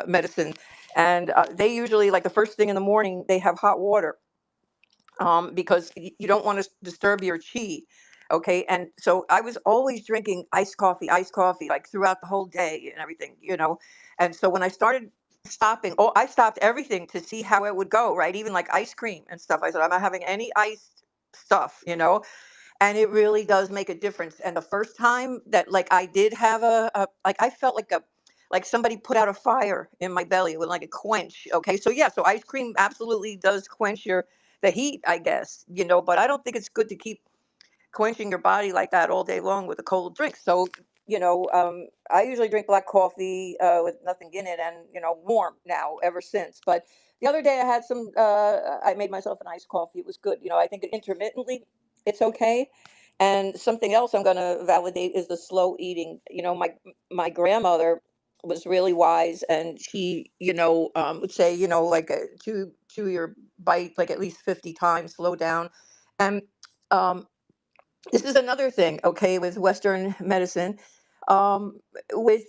Speaker 4: medicine, and they usually like the first thing in the morning they have hot water because you don't want to disturb your chi. Okay. And so I was always drinking iced coffee, like throughout the whole day and everything, you know. And so when I started stopping, oh, I stopped everything to see how it would go, right? Even like ice cream and stuff. I said, I'm not having any iced stuff, you know, and it really does make a difference. And the first time that like I did have a like I felt like somebody put out a fire in my belly with like a quench. Okay, so yeah, so ice cream absolutely does quench your the heat, I guess, you know, but I don't think it's good to keep quenching your body like that all day long with a cold drink. So, you know, I usually drink black coffee with nothing in it and, you know, warm now ever since. But the other day I had I made myself an iced coffee. It was good. You know, I think intermittently it's okay. And something else I'm going to validate is the slow eating. You know, my grandmother was really wise, and she, you know, would say, you know, like chew your bite like at least 50 times, slow down. And um, this is another thing, okay, with Western medicine, with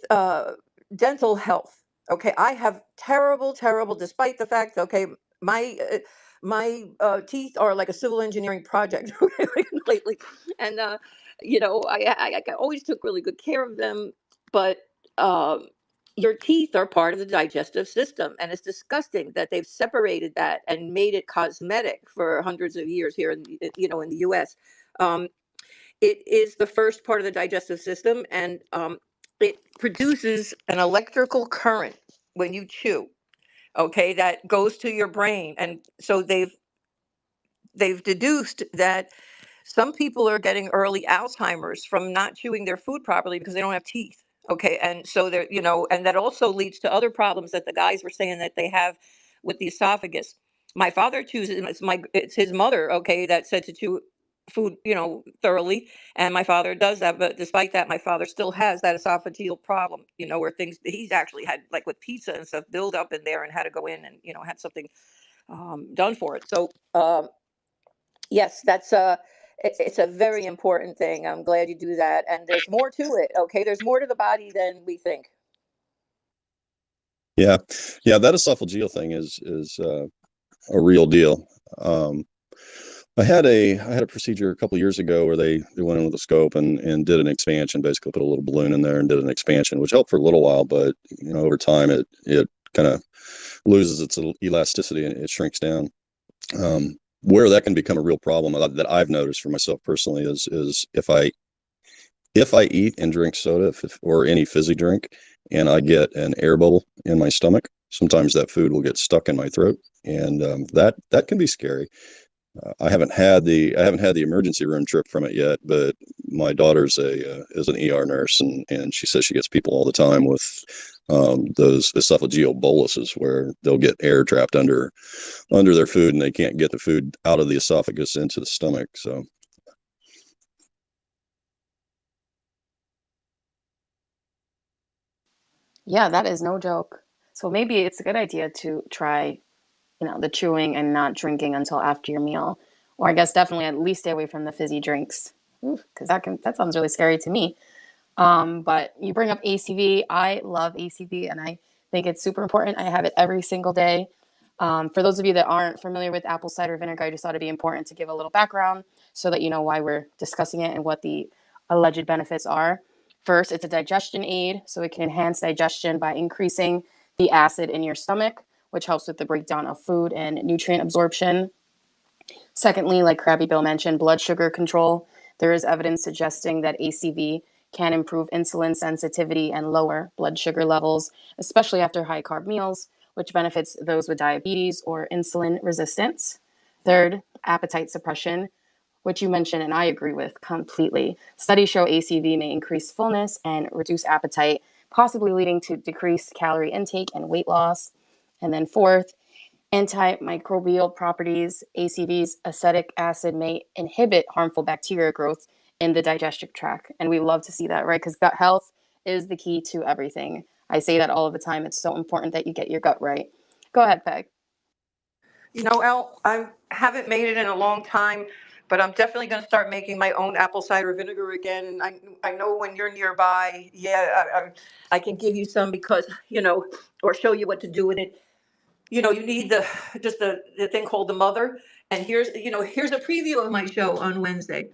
Speaker 4: dental health. Okay, I have terrible, despite the fact, okay, my my teeth are like a civil engineering project lately, and you know, I always took really good care of them, but um, your teeth are part of the digestive system, and it's disgusting that they've separated that and made it cosmetic for hundreds of years here in you know in the U.S. Um, it is the first part of the digestive system, and it produces an electrical current when you chew. Okay, that goes to your brain, and so they've deduced that some people are getting early Alzheimer's from not chewing their food properly because they don't have teeth. Okay, and so they're, you know, and that also leads to other problems that the guys were saying that they have with the esophagus. My father chews it. It's his mother, okay, that said to chew food, you know, thoroughly, and my father does that. But despite that, my father still has that esophageal problem, you know, where things he's actually had like with pizza and stuff build up in there and had to go in and you know had something done for it. So yes, it's a very important thing. I'm glad you do that. And there's more to it. Okay, there's more to the body than we think.
Speaker 6: Yeah, yeah, that esophageal thing is a real deal. Um, I had a procedure a couple of years ago where they went in with a scope and did an expansion, basically put a little balloon in there and did an expansion, which helped for a little while, but you know over time it kind of loses its elasticity and it shrinks down. Where that can become a real problem that I've noticed for myself personally is if I eat and drink soda or any fizzy drink and I get an air bubble in my stomach, sometimes that food will get stuck in my throat, and that can be scary. I haven't had the emergency room trip from it yet, but my daughter's a is an ER nurse, and she says she gets people all the time with those esophageal boluses where they'll get air trapped under their food and they can't get the food out of the esophagus into the stomach. So
Speaker 1: Yeah, that is no joke. So maybe it's a good idea to try, you know, the chewing and not drinking until after your meal. Or I guess definitely at least stay away from the fizzy drinks. Because that sounds really scary to me. But you bring up ACV. I love ACV and I think it's super important. I have it every single day. For those of you that aren't familiar with apple cider vinegar, I just thought it'd be important to give a little background so that you know why we're discussing it and what the alleged benefits are. First, it's a digestion aid, so it can enhance digestion by increasing the acid in your stomach, which helps with the breakdown of food and nutrient absorption. Secondly, like Krabby Bill mentioned, blood sugar control. There is evidence suggesting that ACV can improve insulin sensitivity and lower blood sugar levels, especially after high carb meals, which benefits those with diabetes or insulin resistance. Third, appetite suppression, which you mentioned and I agree with completely. Studies show ACV may increase fullness and reduce appetite, possibly leading to decreased calorie intake and weight loss. And then fourth, antimicrobial properties. ACV's acetic acid may inhibit harmful bacteria growth in the digestive tract. And we love to see that, right? Because gut health is the key to everything. I say that all of the time. It's so important that you get your gut right. Go ahead, Peg.
Speaker 4: You know, El, I haven't made it in a long time, but I'm definitely going to start making my own apple cider vinegar again. And I know when you're nearby, yeah, I can give you some because, you know, or show you what to do with it. You know, you need the thing called the mother. And here's a preview of my show on Wednesday.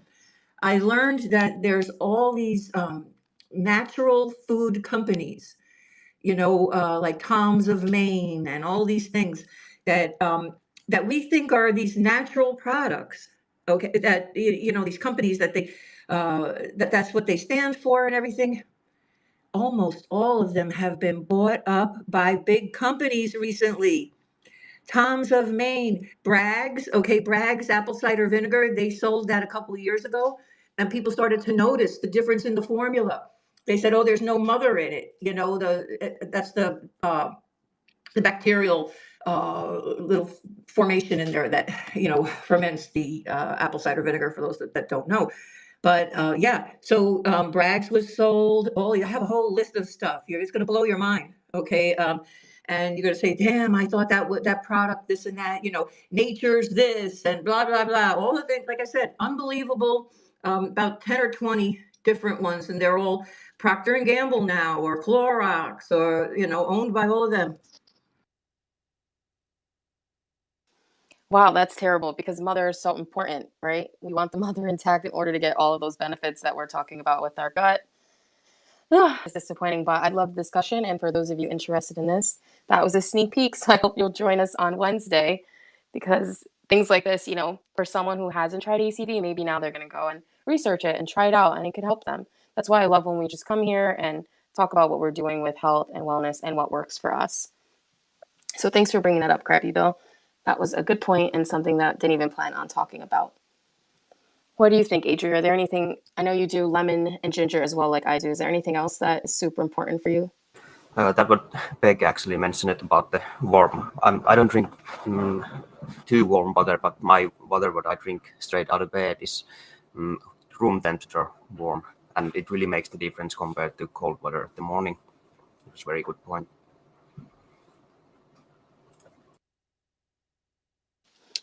Speaker 4: I learned that there's all these natural food companies, like Tom's of Maine and all these things that that we think are these natural products. Okay, that these companies that that's what they stand for and everything. Almost all of them have been bought up by big companies recently. Tom's of Maine, Bragg's, okay, Bragg's apple cider vinegar, they sold that a couple of years ago, and people started to notice the difference in the formula. They said, "Oh, there's no mother in it." That's the bacterial little formation in there that ferments the apple cider vinegar. For those that don't know, but yeah, so Bragg's was sold. Oh, you have a whole list of stuff. It's going to blow your mind. Okay. And you're going to say, damn, I thought that product, this and that, nature's this and blah, blah, blah. All the things, like I said, unbelievable. About 10 or 20 different ones. And they're all Procter and Gamble now, or Clorox, or, owned by all of them.
Speaker 1: Wow, that's terrible because mother is so important, right? We want the mother intact in order to get all of those benefits that we're talking about with our gut. It's disappointing, but I love the discussion. And for those of you interested in this, that was a sneak peek. So I hope you'll join us on Wednesday because things like this, for someone who hasn't tried ACV, maybe now they're going to go and research it and try it out and it could help them. That's why I love when we just come here and talk about what we're doing with health and wellness and what works for us. So thanks for bringing that up, Crappy Bill. That was a good point and something that didn't even plan on talking about. What do you think, Adria? Are there anything, I know you do lemon and ginger as well, like I do. Is there anything else that is super important for you?
Speaker 2: That what Peg actually mentioned it about the warm. I don't drink too warm water, but my water what I drink straight out of bed is room temperature warm, and it really makes the difference compared to cold water in the morning. It's a very good point.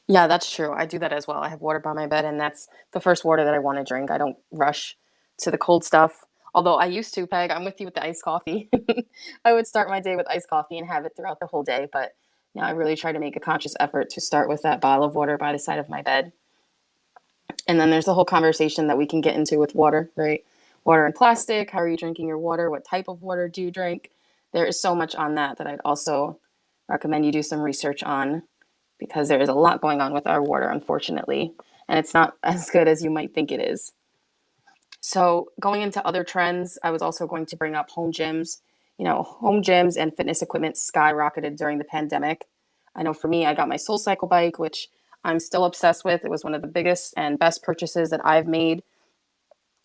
Speaker 1: Yeah, that's true. I do that as well. I have water by my bed, and that's the first water that I want to drink. I don't rush to the cold stuff. Although I used to, Peg, I'm with you with the iced coffee. I would start my day with iced coffee and have it throughout the whole day. But now I really try to make a conscious effort to start with that bottle of water by the side of my bed. And then there's the whole conversation that we can get into with water, right? Water and plastic. How are you drinking your water? What type of water do you drink? There is so much on that I'd also recommend you do some research on because there is a lot going on with our water, unfortunately, and it's not as good as you might think it is. So going into other trends, I was also going to bring up home gyms. Home gyms and fitness equipment skyrocketed during the pandemic. I know for me, I got my SoulCycle bike, which I'm still obsessed with. It was one of the biggest and best purchases that I've made.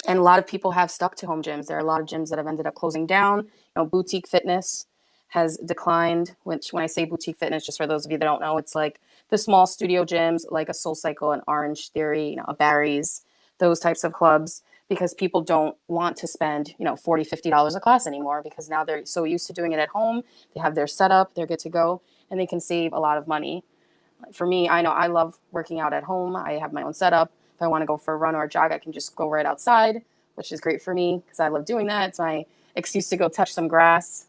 Speaker 1: And a lot of people have stuck to home gyms. There are a lot of gyms that have ended up closing down. Boutique fitness has declined, which when I say boutique fitness, just for those of you that don't know, it's like the small studio gyms like a SoulCycle, an Orange Theory, a Barry's, those types of clubs, because people don't want to spend, $40, $50 a class anymore because now they're so used to doing it at home. They have their setup, they're good to go, and they can save a lot of money. For me, I know I love working out at home. I have my own setup. If I want to go for a run or a jog, I can just go right outside, which is great for me because I love doing that. It's my excuse to go touch some grass.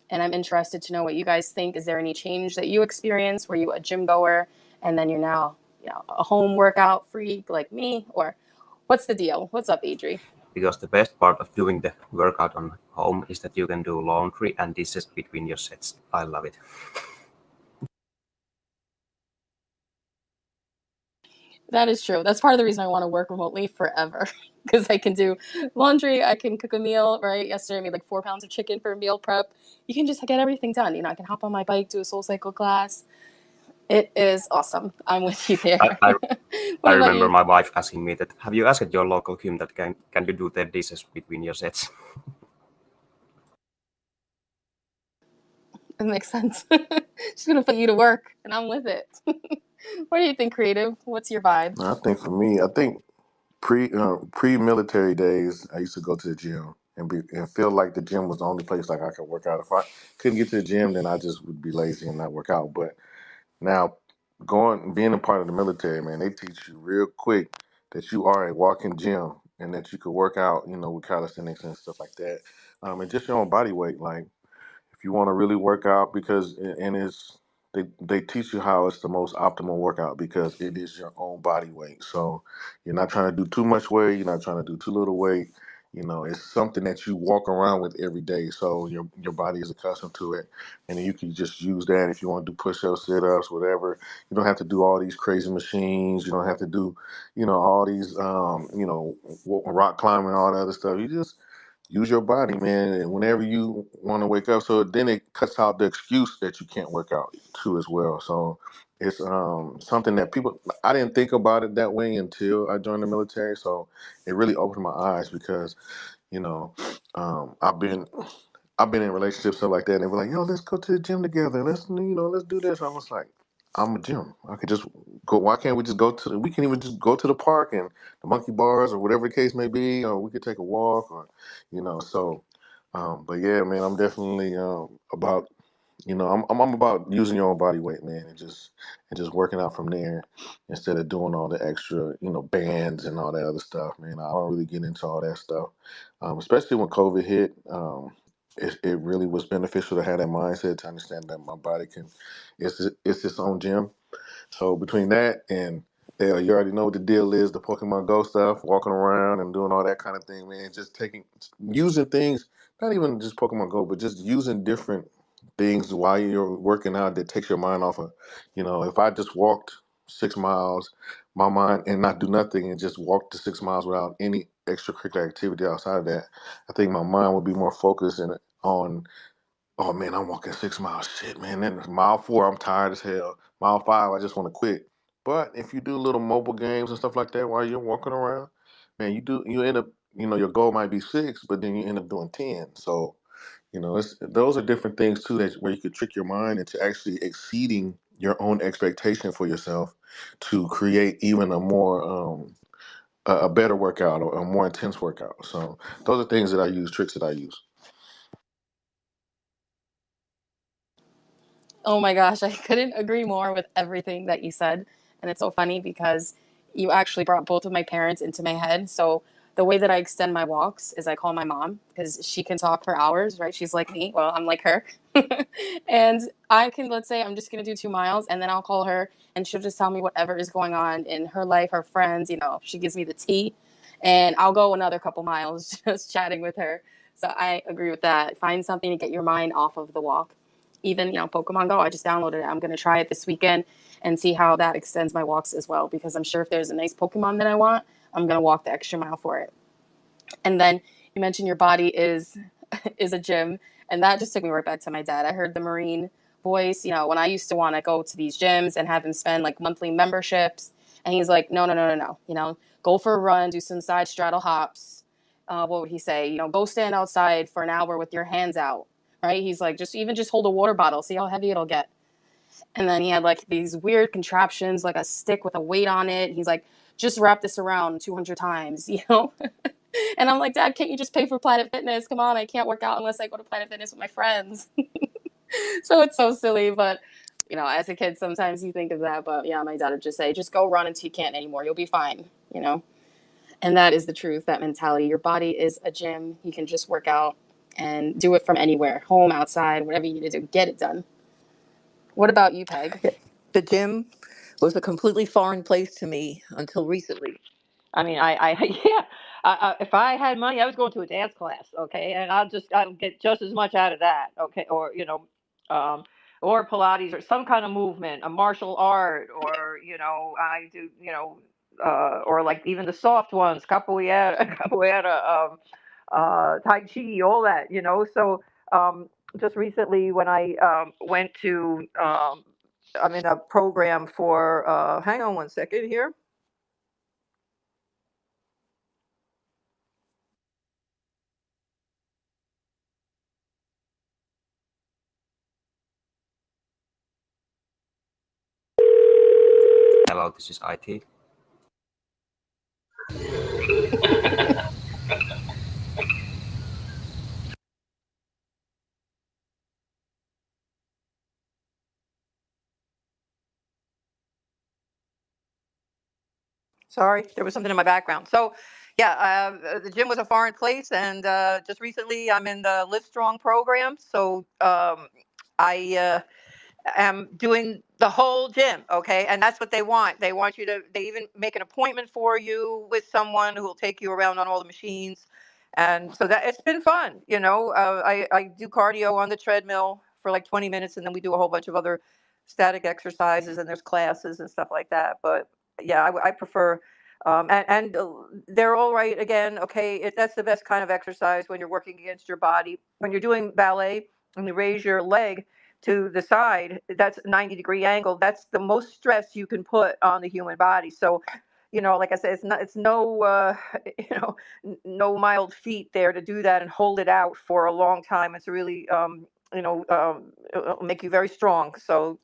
Speaker 1: And I'm interested to know what you guys think. Is there any change that you experienced? Were you a gym goer and then you're now, a home workout freak like me? Or what's the deal? What's up, Adri?
Speaker 2: Because the best part of doing the workout on home is that you can do laundry and dishes between your sets. I love it.
Speaker 1: That is true. That's part of the reason I want to work remotely forever because I can do laundry. I can cook a meal, right? Yesterday I made like 4 pounds of chicken for meal prep. You can just get everything done. I can hop on my bike, do a SoulCycle class. It is awesome. I'm with you there.
Speaker 2: I
Speaker 1: What about
Speaker 2: remember
Speaker 1: you?
Speaker 2: my wife asking me that, have you asked your local gym that can you do the dishes between your sets?
Speaker 1: It makes sense. She's gonna put you to work, and I'm with it. What do you think, Creative? What's your vibe?
Speaker 5: I think for me, I think pre military days, I used to go to the gym and feel like the gym was the only place like I could work out. If I couldn't get to the gym, then I just would be lazy and not work out. But now, being a part of the military, man, they teach you real quick that you are a walking gym and that you could work out, with calisthenics and stuff like that, and just your own body weight. Like if you want to really work out, because and it's they teach you how it's the most optimal workout because it is your own body weight. So you're not trying to do too much weight. You're not trying to do too little weight. You know, it's something that you walk around with every day. So your body is accustomed to it. And then you can just use that if you want to do push-ups, sit-ups, whatever. You don't have to do all these crazy machines. You don't have to do, all these, rock climbing, all that other stuff. You just use your body, man, and whenever you want to wake up. So then it cuts out the excuse that you can't work out too as well. So it's something that I didn't think about it that way until I joined the military. So it really opened my eyes because, you know, I've been in relationships stuff like that, and they were like, "Yo, let's go to the gym together. Let's do this." I was like, "I'm a gym. I could just go. Why can't we just go to? We can even just go to the park and the monkey bars or whatever the case may be, or we could take a walk, or So, but yeah, man, I'm definitely about I'm about using your own body weight, man, and just working out from there instead of doing all the extra, bands and all that other stuff, man. I don't really get into all that stuff, especially when COVID hit. It really was beneficial to have that mindset to understand that my body it's its own gym. So between that and you already know what the deal is, the Pokemon Go stuff, walking around and doing all that kind of thing, man. Just using things, not even just Pokemon Go, but just using different things while you're working out that takes your mind off of, if I just walked 6 miles, my mind and not do nothing and just walk the 6 miles without any extracurricular activity outside of that, I think my mind would be more focused on, oh man, I'm walking 6 miles. Shit, man. Then mile 4, I'm tired as hell. Mile 5, I just want to quit. But if you do little mobile games and stuff like that while you're walking around, man, you end up, your goal might be 6, but then you end up doing 10. So, those are different things too where you could trick your mind into actually exceeding your own expectation for yourself to create even a more a better workout or a more intense workout. So those are things that I use, tricks that I use.
Speaker 1: Oh my gosh, I couldn't agree more with everything that you said. And it's so funny because you actually brought both of my parents into my head. So the way that I extend my walks is I call my mom because she can talk for hours, right? She's like me. Well, I'm like her. And I can, let's say I'm just going to do 2 miles and then I'll call her and she'll just tell me whatever is going on in her life, her friends, she gives me the tea and I'll go another couple miles just chatting with her. So I agree with that. Find something to get your mind off of the walk. Even Pokemon Go, I just downloaded it. I'm going to try it this weekend and see how that extends my walks as well, because I'm sure if there's a nice Pokemon that I want, I'm going to walk the extra mile for it. And then you mentioned your body is is a gym, and that just took me right back to my dad. I heard the Marine voice, when I used to want to go to these gyms and have him spend like monthly memberships, and he's like, no, no, no, no, no, go for a run, do some side straddle hops. What would he say? Go stand outside for an hour with your hands out, right? He's like, just hold a water bottle, see how heavy it'll get. And then he had like these weird contraptions, like a stick with a weight on it. He's like, just wrap this around 200 times, And I'm like, Dad, can't you just pay for Planet Fitness? Come on, I can't work out unless I go to Planet Fitness with my friends. So it's so silly, but as a kid, sometimes you think of that. But yeah, my dad would just say, just go run until you can't anymore. You'll be fine. And that is the truth, that mentality. Your body is a gym. You can just work out and do it from anywhere, home, outside, whatever you need to do, get it done. What about you, Peg?
Speaker 4: The gym was a completely foreign place to me until recently. I mean, yeah. If I had money, I was going to a dance class, okay, and I'll get just as much out of that, okay, or or Pilates or some kind of movement, a martial art, or I do, or like even the soft ones, capoeira, capoeira, tai chi, all that, So just recently, when I went to, I'm in a program for. Hang on one second here.
Speaker 2: Hello, this is IT.
Speaker 4: Sorry, there was something in my background. So, yeah, the gym was a foreign place, and just recently I'm in the Live Strong program. So, I am doing the whole gym. Okay. And that's what they want. They want you to, they even make an appointment for you with someone who will take you around on all the machines. And so that it's been fun. I do cardio on the treadmill for like 20 minutes, and then we do a whole bunch of other static exercises, and there's classes and stuff like that. But yeah, I prefer, and they're all right again. Okay. That's the best kind of exercise when you're working against your body. When you're doing ballet and you raise your leg to the side, that's a 90-degree angle. That's the most stress you can put on the human body. So, like I said, it's no, no mild feat there to do that and hold it out for a long time. It's really, it'll make you very strong. So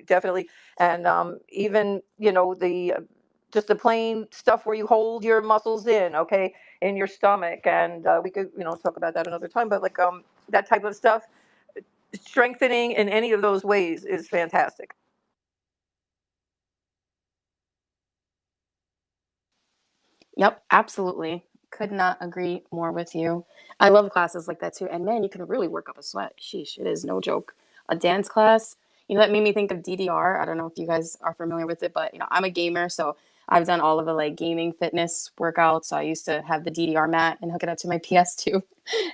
Speaker 4: definitely, and even, the just the plain stuff where you hold your muscles in, okay, in your stomach, and we could, talk about that another time. But like that type of stuff, strengthening in any of those ways is fantastic.
Speaker 1: Yep, absolutely. Could not agree more with you. I love classes like that too. And man, you can really work up a sweat. Sheesh, it is no joke. A dance class, that made me think of DDR. I don't know if you guys are familiar with it, but I'm a gamer, so I've done all of the like gaming fitness workouts. So I used to have the DDR mat and hook it up to my PS2,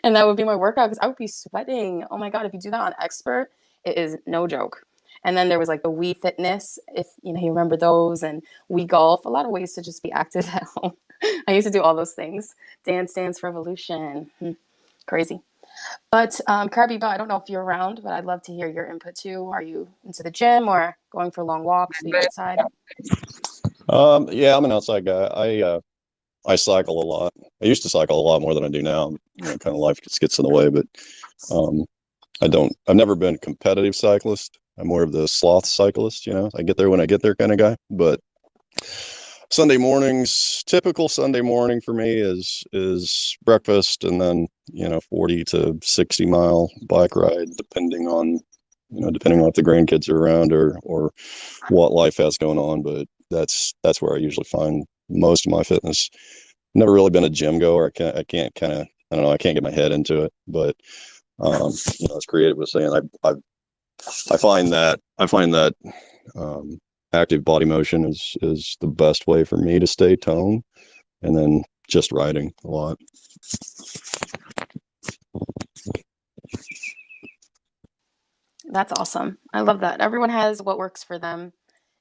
Speaker 1: and that would be my workout because I would be sweating. Oh my God, if you do that on expert, it is no joke. And then there was like the Wii Fitness, if you remember those, and Wii Golf. A lot of ways to just be active at home. I used to do all those things. Dance Dance Revolution. Crazy. But Kirby, I don't know if you're around, but I'd love to hear your input too. Are you into the gym or going for long walks, being outside?
Speaker 6: Yeah, I'm an outside guy. I cycle a lot. I used to cycle a lot more than I do now. Kind of life just gets in the way, but I've never been a competitive cyclist. I'm more of the sloth cyclist, I get there when I get there kind of guy. But Sunday mornings, typical Sunday morning for me is breakfast and then 40 to 60 mile bike ride, depending on if the grandkids are around or what life has going on. But that's where I usually find most of my fitness. Never really been a gym goer. I can't kind of, I don't know, I can't get my head into it. But as Creative was saying, I find that active body motion is the best way for me to stay toned, and then just riding a lot.
Speaker 1: That's awesome. I love that. Everyone has what works for them.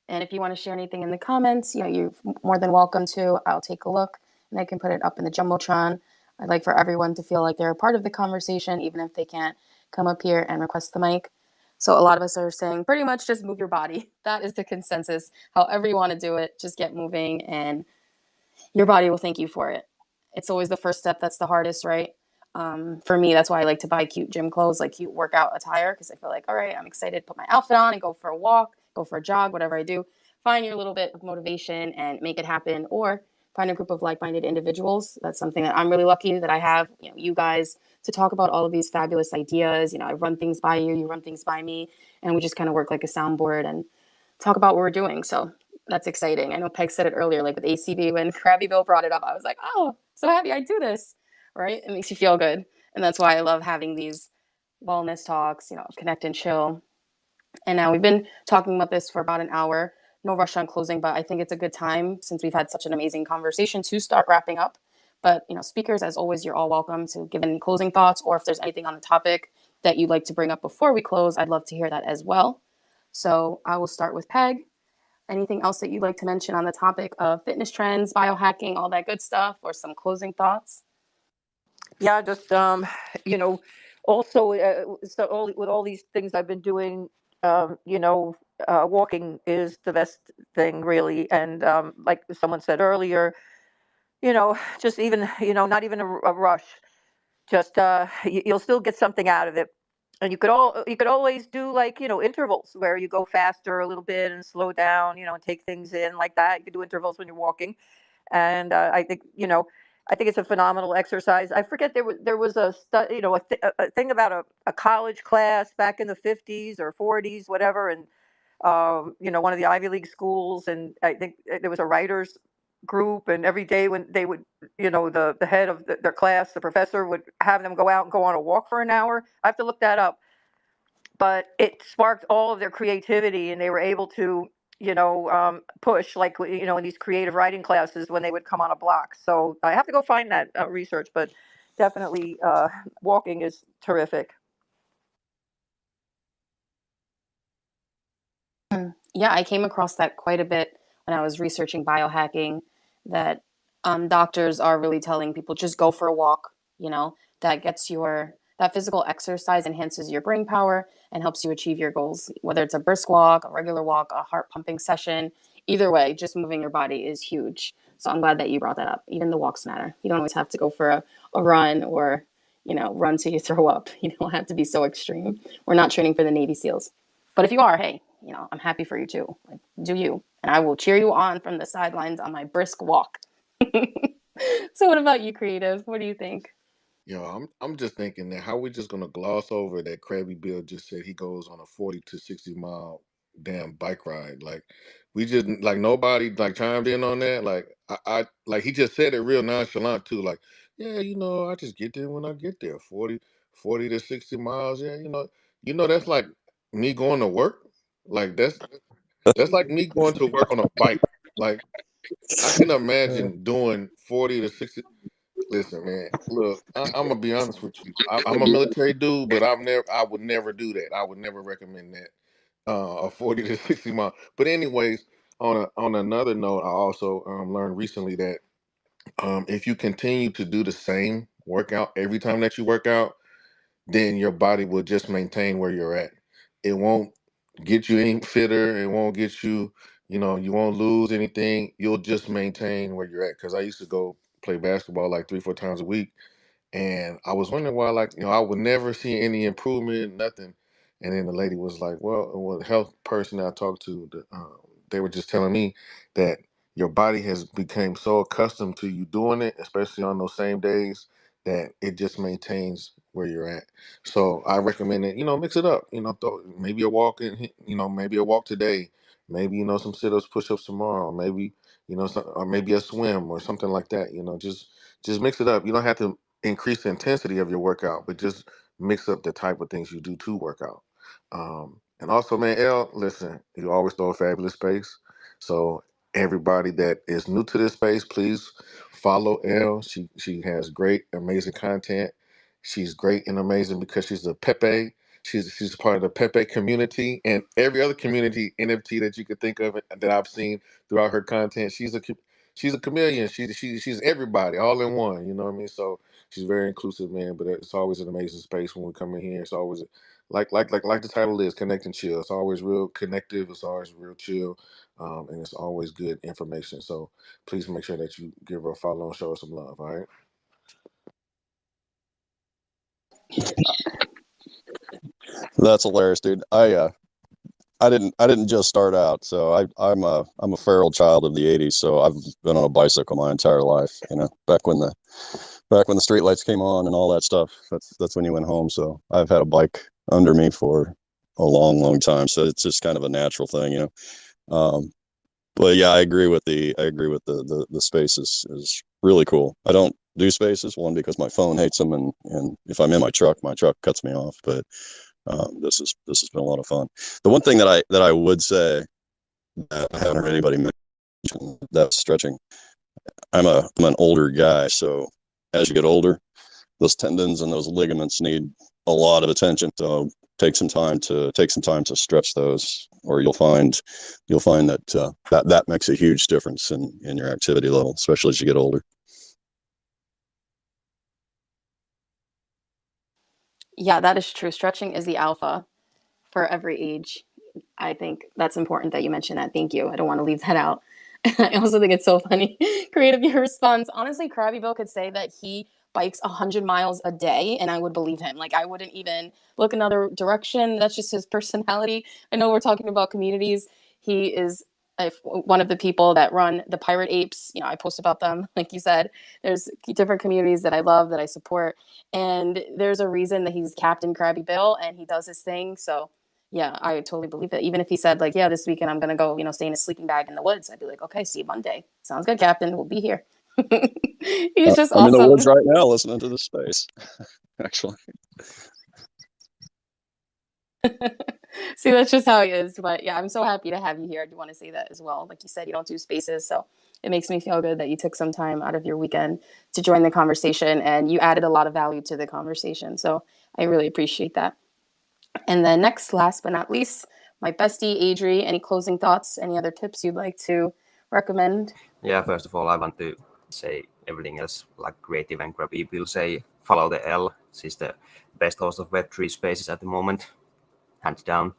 Speaker 1: And if you want to share anything in the comments, you're more than welcome to. I'll take a look and I can put it up in the Jumbotron. I'd like for everyone to feel like they're a part of the conversation, even if they can't come up here and request the mic. So a lot of us are saying pretty much just move your body. That is the consensus. However you want to do it, just get moving and your body will thank you for it. It's always the first step that's the hardest, right? For me, that's why I like to buy cute gym clothes, like cute workout attire, because I feel like, all right, I'm excited to put my outfit on and go for a walk, go for a jog, whatever I do. Find your little bit of motivation and make it happen, or find a group of like-minded individuals. That's something that I'm really lucky that I have, you guys, to talk about all of these fabulous ideas. I run things by you, you run things by me, and we just kind of work like a soundboard and talk about what we're doing. So that's exciting. I know Peg said it earlier, like with ACB, when Krabby Bill brought it up, I was like, oh, so happy I do this, right? It makes you feel good. And that's why I love having these wellness talks, connect and chill. And now we've been talking about this for about an hour. No rush on closing, but I think it's a good time since we've had such an amazing conversation to start wrapping up. But, speakers, as always, you're all welcome to give any closing thoughts, or if there's anything on the topic that you'd like to bring up before we close, I'd love to hear that as well. So I will start with Peg. Anything else that you'd like to mention on the topic of fitness trends, biohacking, all that good stuff, or some closing thoughts?
Speaker 4: Yeah, just also with all these things I've been doing, walking is the best thing really. And like someone said earlier, just even not even a rush. Just you'll still get something out of it. And you could always do like intervals where you go faster a little bit and slow down, and take things in like that. You could do intervals when you're walking, and I think it's a phenomenal exercise. I forget there was a thing about a college class back in the 50s or 40s, whatever, and one of the Ivy League schools, and I think there was a writers group, and every day when they would, the head of their class, the professor would have them go out and go on a walk for an hour. I have to look that up. but it sparked all of their creativity, and they were able to, push, like, in these creative writing classes when they would come on a block. So I have to go find that research, but definitely walking is terrific.
Speaker 1: Yeah, I came across that quite a bit when I was researching biohacking, that doctors are really telling people just go for a walk, that gets that physical exercise enhances your brain power and helps you achieve your goals, whether it's a brisk walk, a regular walk, a heart pumping session. Either way, just moving your body is huge. So I'm glad that you brought that up. Even the walks matter. You don't always have to go for a run or, run till you throw up. You don't have to be so extreme. We're not training for the Navy SEALs. But if you are, hey, I'm happy for you too. Like, do you? And I will cheer you on from the sidelines on my brisk walk. So what about you, creative? What do you think?
Speaker 5: I'm just thinking that how we just gonna gloss over that Krabby Bill just said he goes on a 40 to 60 mile damn bike ride. Like we just like nobody like chimed in on that. Like I like he just said it real nonchalant too. Like, yeah, I just get there when I get there. 40 to 60 miles. Yeah, that's like me going to work. Like that's like me going to work on a bike. Like I can imagine doing 40 to 60. Listen, man. Look, I'm gonna be honest with you. I'm a military dude, but I would never do that. I would never recommend that. A 40 to 60 mile. But anyways, on another note, I also learned recently that if you continue to do the same workout every time that you work out, then your body will just maintain where you're at. It won't get you any fitter. It won't get you, you won't lose anything. You'll just maintain where you're at. Because I used to go play basketball like 3, 4 times a week. And I was wondering why, like, I would never see any improvement, nothing. And then the lady was like, well, the health person I talked to, they were just telling me that your body has become so accustomed to you doing it, especially on those same days, that it just maintains where you're at. So I recommend it, mix it up, maybe a walk maybe a walk today, maybe, some sit-ups, push-ups tomorrow, maybe, or maybe a swim or something like that, just mix it up. You don't have to increase the intensity of your workout, but just mix up the type of things you do to work out. And also, man, L, listen, you always throw a fabulous space. So everybody that is new to this space, please follow L. She has great, amazing content. She's great and amazing because she's a Pepe. She's part of the Pepe community and every other community NFT that you could think of that I've seen throughout her content. She's a chameleon. She's everybody all in one. You know what I mean? So she's very inclusive, man. But it's always an amazing space when we come in here. It's always like the title is, connect and chill. It's always real connective. It's always real chill, and it's always good information. So please make sure that you give her a follow and show her some love. All right.
Speaker 6: That's hilarious, dude. I didn't just start out. So I'm a feral child of the '80s. So I've been on a bicycle my entire life. Back when the street lights came on and all that stuff. That's when you went home. So I've had a bike under me for a long, long time. So it's just kind of a natural thing. But yeah, I agree with the space is really cool. I don't do spaces, one because my phone hates them, and if I'm in my truck cuts me off. But this has been a lot of fun. The one thing that I would say that I haven't heard anybody mention, that's stretching. I'm an older guy, so as you get older, those tendons and those ligaments need a lot of attention. So take some time to stretch those, or you'll find that makes a huge difference in your activity level, especially as you get older.
Speaker 1: Yeah, that is true. Stretching is the alpha for every age. I think that's important that you mention that. Thank you. I don't want to leave that out. I also think it's so funny. Creative, your response. Honestly, Krabby Bill could say that he bikes 100 miles a day, and I would believe him. Like, I wouldn't even look another direction. That's just his personality. I know we're talking about communities. He is one of the people that run the Pirate Apes. I post about them. Like you said, there's different communities that I love, that I support. And there's a reason that he's Captain Krabby Bill, and he does his thing. So yeah, I totally believe it. Even if he said, like, yeah, this weekend I'm gonna go, stay in a sleeping bag in the woods, I'd be like, okay, see you Monday. Sounds good, Captain. We'll be here. He's just
Speaker 6: I'm in the woods
Speaker 1: awesome.
Speaker 6: right now listening to this space, actually.
Speaker 1: See, that's just how he is. But yeah, I'm so happy to have you here. I do want to say that as well. Like you said, you don't do spaces. So it makes me feel good that you took some time out of your weekend to join the conversation, and you added a lot of value to the conversation. So I really appreciate that. And then next, last but not least, my bestie, Adri, any closing thoughts, any other tips you'd like to recommend?
Speaker 2: Yeah, first of all, I want to say everything else like Creative and Grabby will say follow the L. She's the best host of Web3 spaces at the moment, hands down.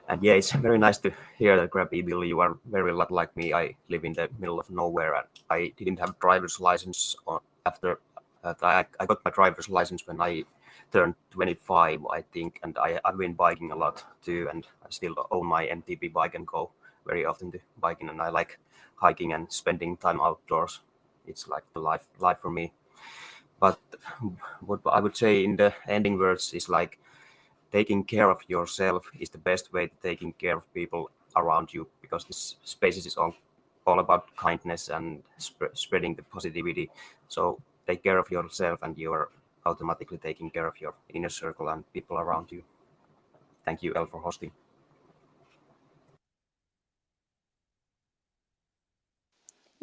Speaker 2: And yeah, it's very nice to hear that Grabby Bill, you are very a lot like me. I live in the middle of nowhere and I didn't have driver's license after I got my driver's license when I turned 25, I think, and I've been biking a lot too, and I still own my MTB bike and go very often to biking, and I like hiking and spending time outdoors. It's like the life for me. But what I would say in the ending words is like taking care of yourself is the best way to taking care of people around you, because this spaces is all about kindness and spreading the positivity. So take care of yourself and you're automatically taking care of your inner circle and people around you. Thank you, El, for hosting.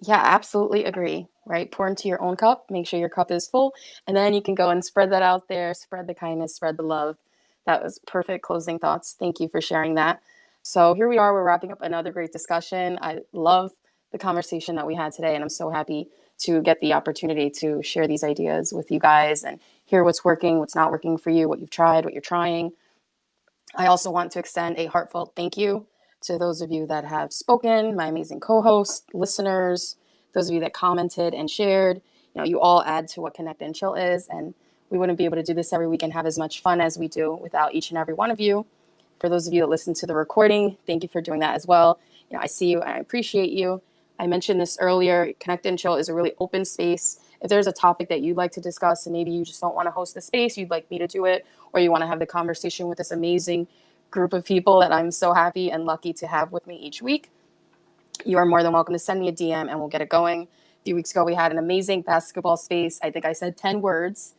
Speaker 1: Yeah, absolutely agree, right? Pour into your own cup, make sure your cup is full, and then you can go and spread that out there, spread the kindness, spread the love. That was perfect closing thoughts. Thank you for sharing that. So here we are, we're wrapping up another great discussion. I love the conversation that we had today, and I'm so happy to get the opportunity to share these ideas with you guys and hear what's working, what's not working for you, what you've tried, what you're trying. I also want to extend a heartfelt thank you to those of you that have spoken, my amazing co-hosts, listeners, those of you that commented and shared. You know, you all add to what Connect and Chill is, and we wouldn't be able to do this every week and have as much fun as we do without each and every one of you. For those of you that listen to the recording, thank you for doing that as well. You know, I see you and I appreciate you. I mentioned this earlier. Connect and Chill is a really open space. If there's a topic that you'd like to discuss and maybe you just don't want to host the space, you'd like me to do it, or you want to have the conversation with this amazing group of people that I'm so happy and lucky to have with me each week, you are more than welcome to send me a DM and we'll get it going. A few weeks ago, we had an amazing basketball space. I think I said 10 words,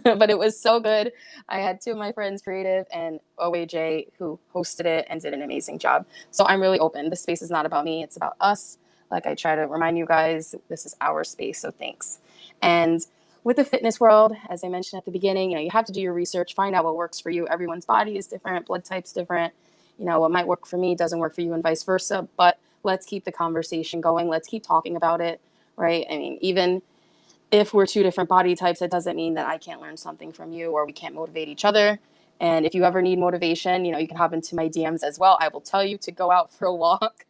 Speaker 1: but it was so good. I had two of my friends, Creative and OAJ, who hosted it and did an amazing job. So I'm really open. This space is not about me. It's about us. Like I try to remind you guys, this is our space. So thanks. And with the fitness world, as I mentioned at the beginning, you know, you have to do your research, find out what works for you. Everyone's body is different, blood type's different. You know, what might work for me doesn't work for you and vice versa. But let's keep the conversation going. Let's keep talking about it, right? I mean, even if we're two different body types, it doesn't mean that I can't learn something from you or we can't motivate each other. And if you ever need motivation, you know, you can hop into my DMs as well. I will tell you to go out for a walk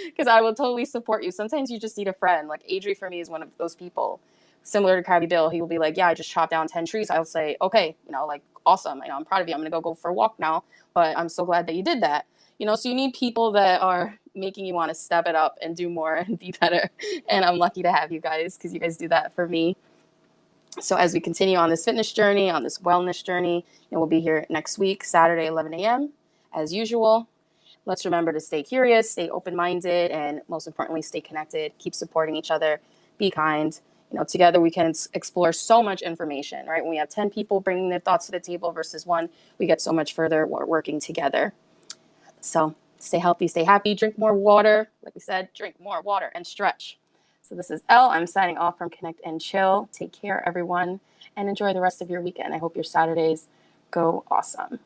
Speaker 1: because I will totally support you. Sometimes you just need a friend. Like Adri for me is one of those people. Similar to Crabby Bill, he will be like, yeah, I just chopped down 10 trees. I'll say, okay, you know, like, awesome. You know, I'm proud of you. I'm going to go for a walk now, but I'm so glad that you did that. You know, so you need people that are making you want to step it up and do more and be better. And I'm lucky to have you guys because you guys do that for me. So as we continue on this fitness journey, on this wellness journey, and we'll be here next week, Saturday, 11 a.m. as usual. Let's remember to stay curious, stay open-minded, and most importantly, stay connected. Keep supporting each other. Be kind. You know, together we can explore so much information, right? When we have 10 people bringing their thoughts to the table versus one, we get so much further working together. So stay healthy, stay happy, drink more water. Like we said, drink more water and stretch. So this is Elle. I'm signing off from Connect and Chill. Take care, everyone, and enjoy the rest of your weekend. I hope your Saturdays go awesome.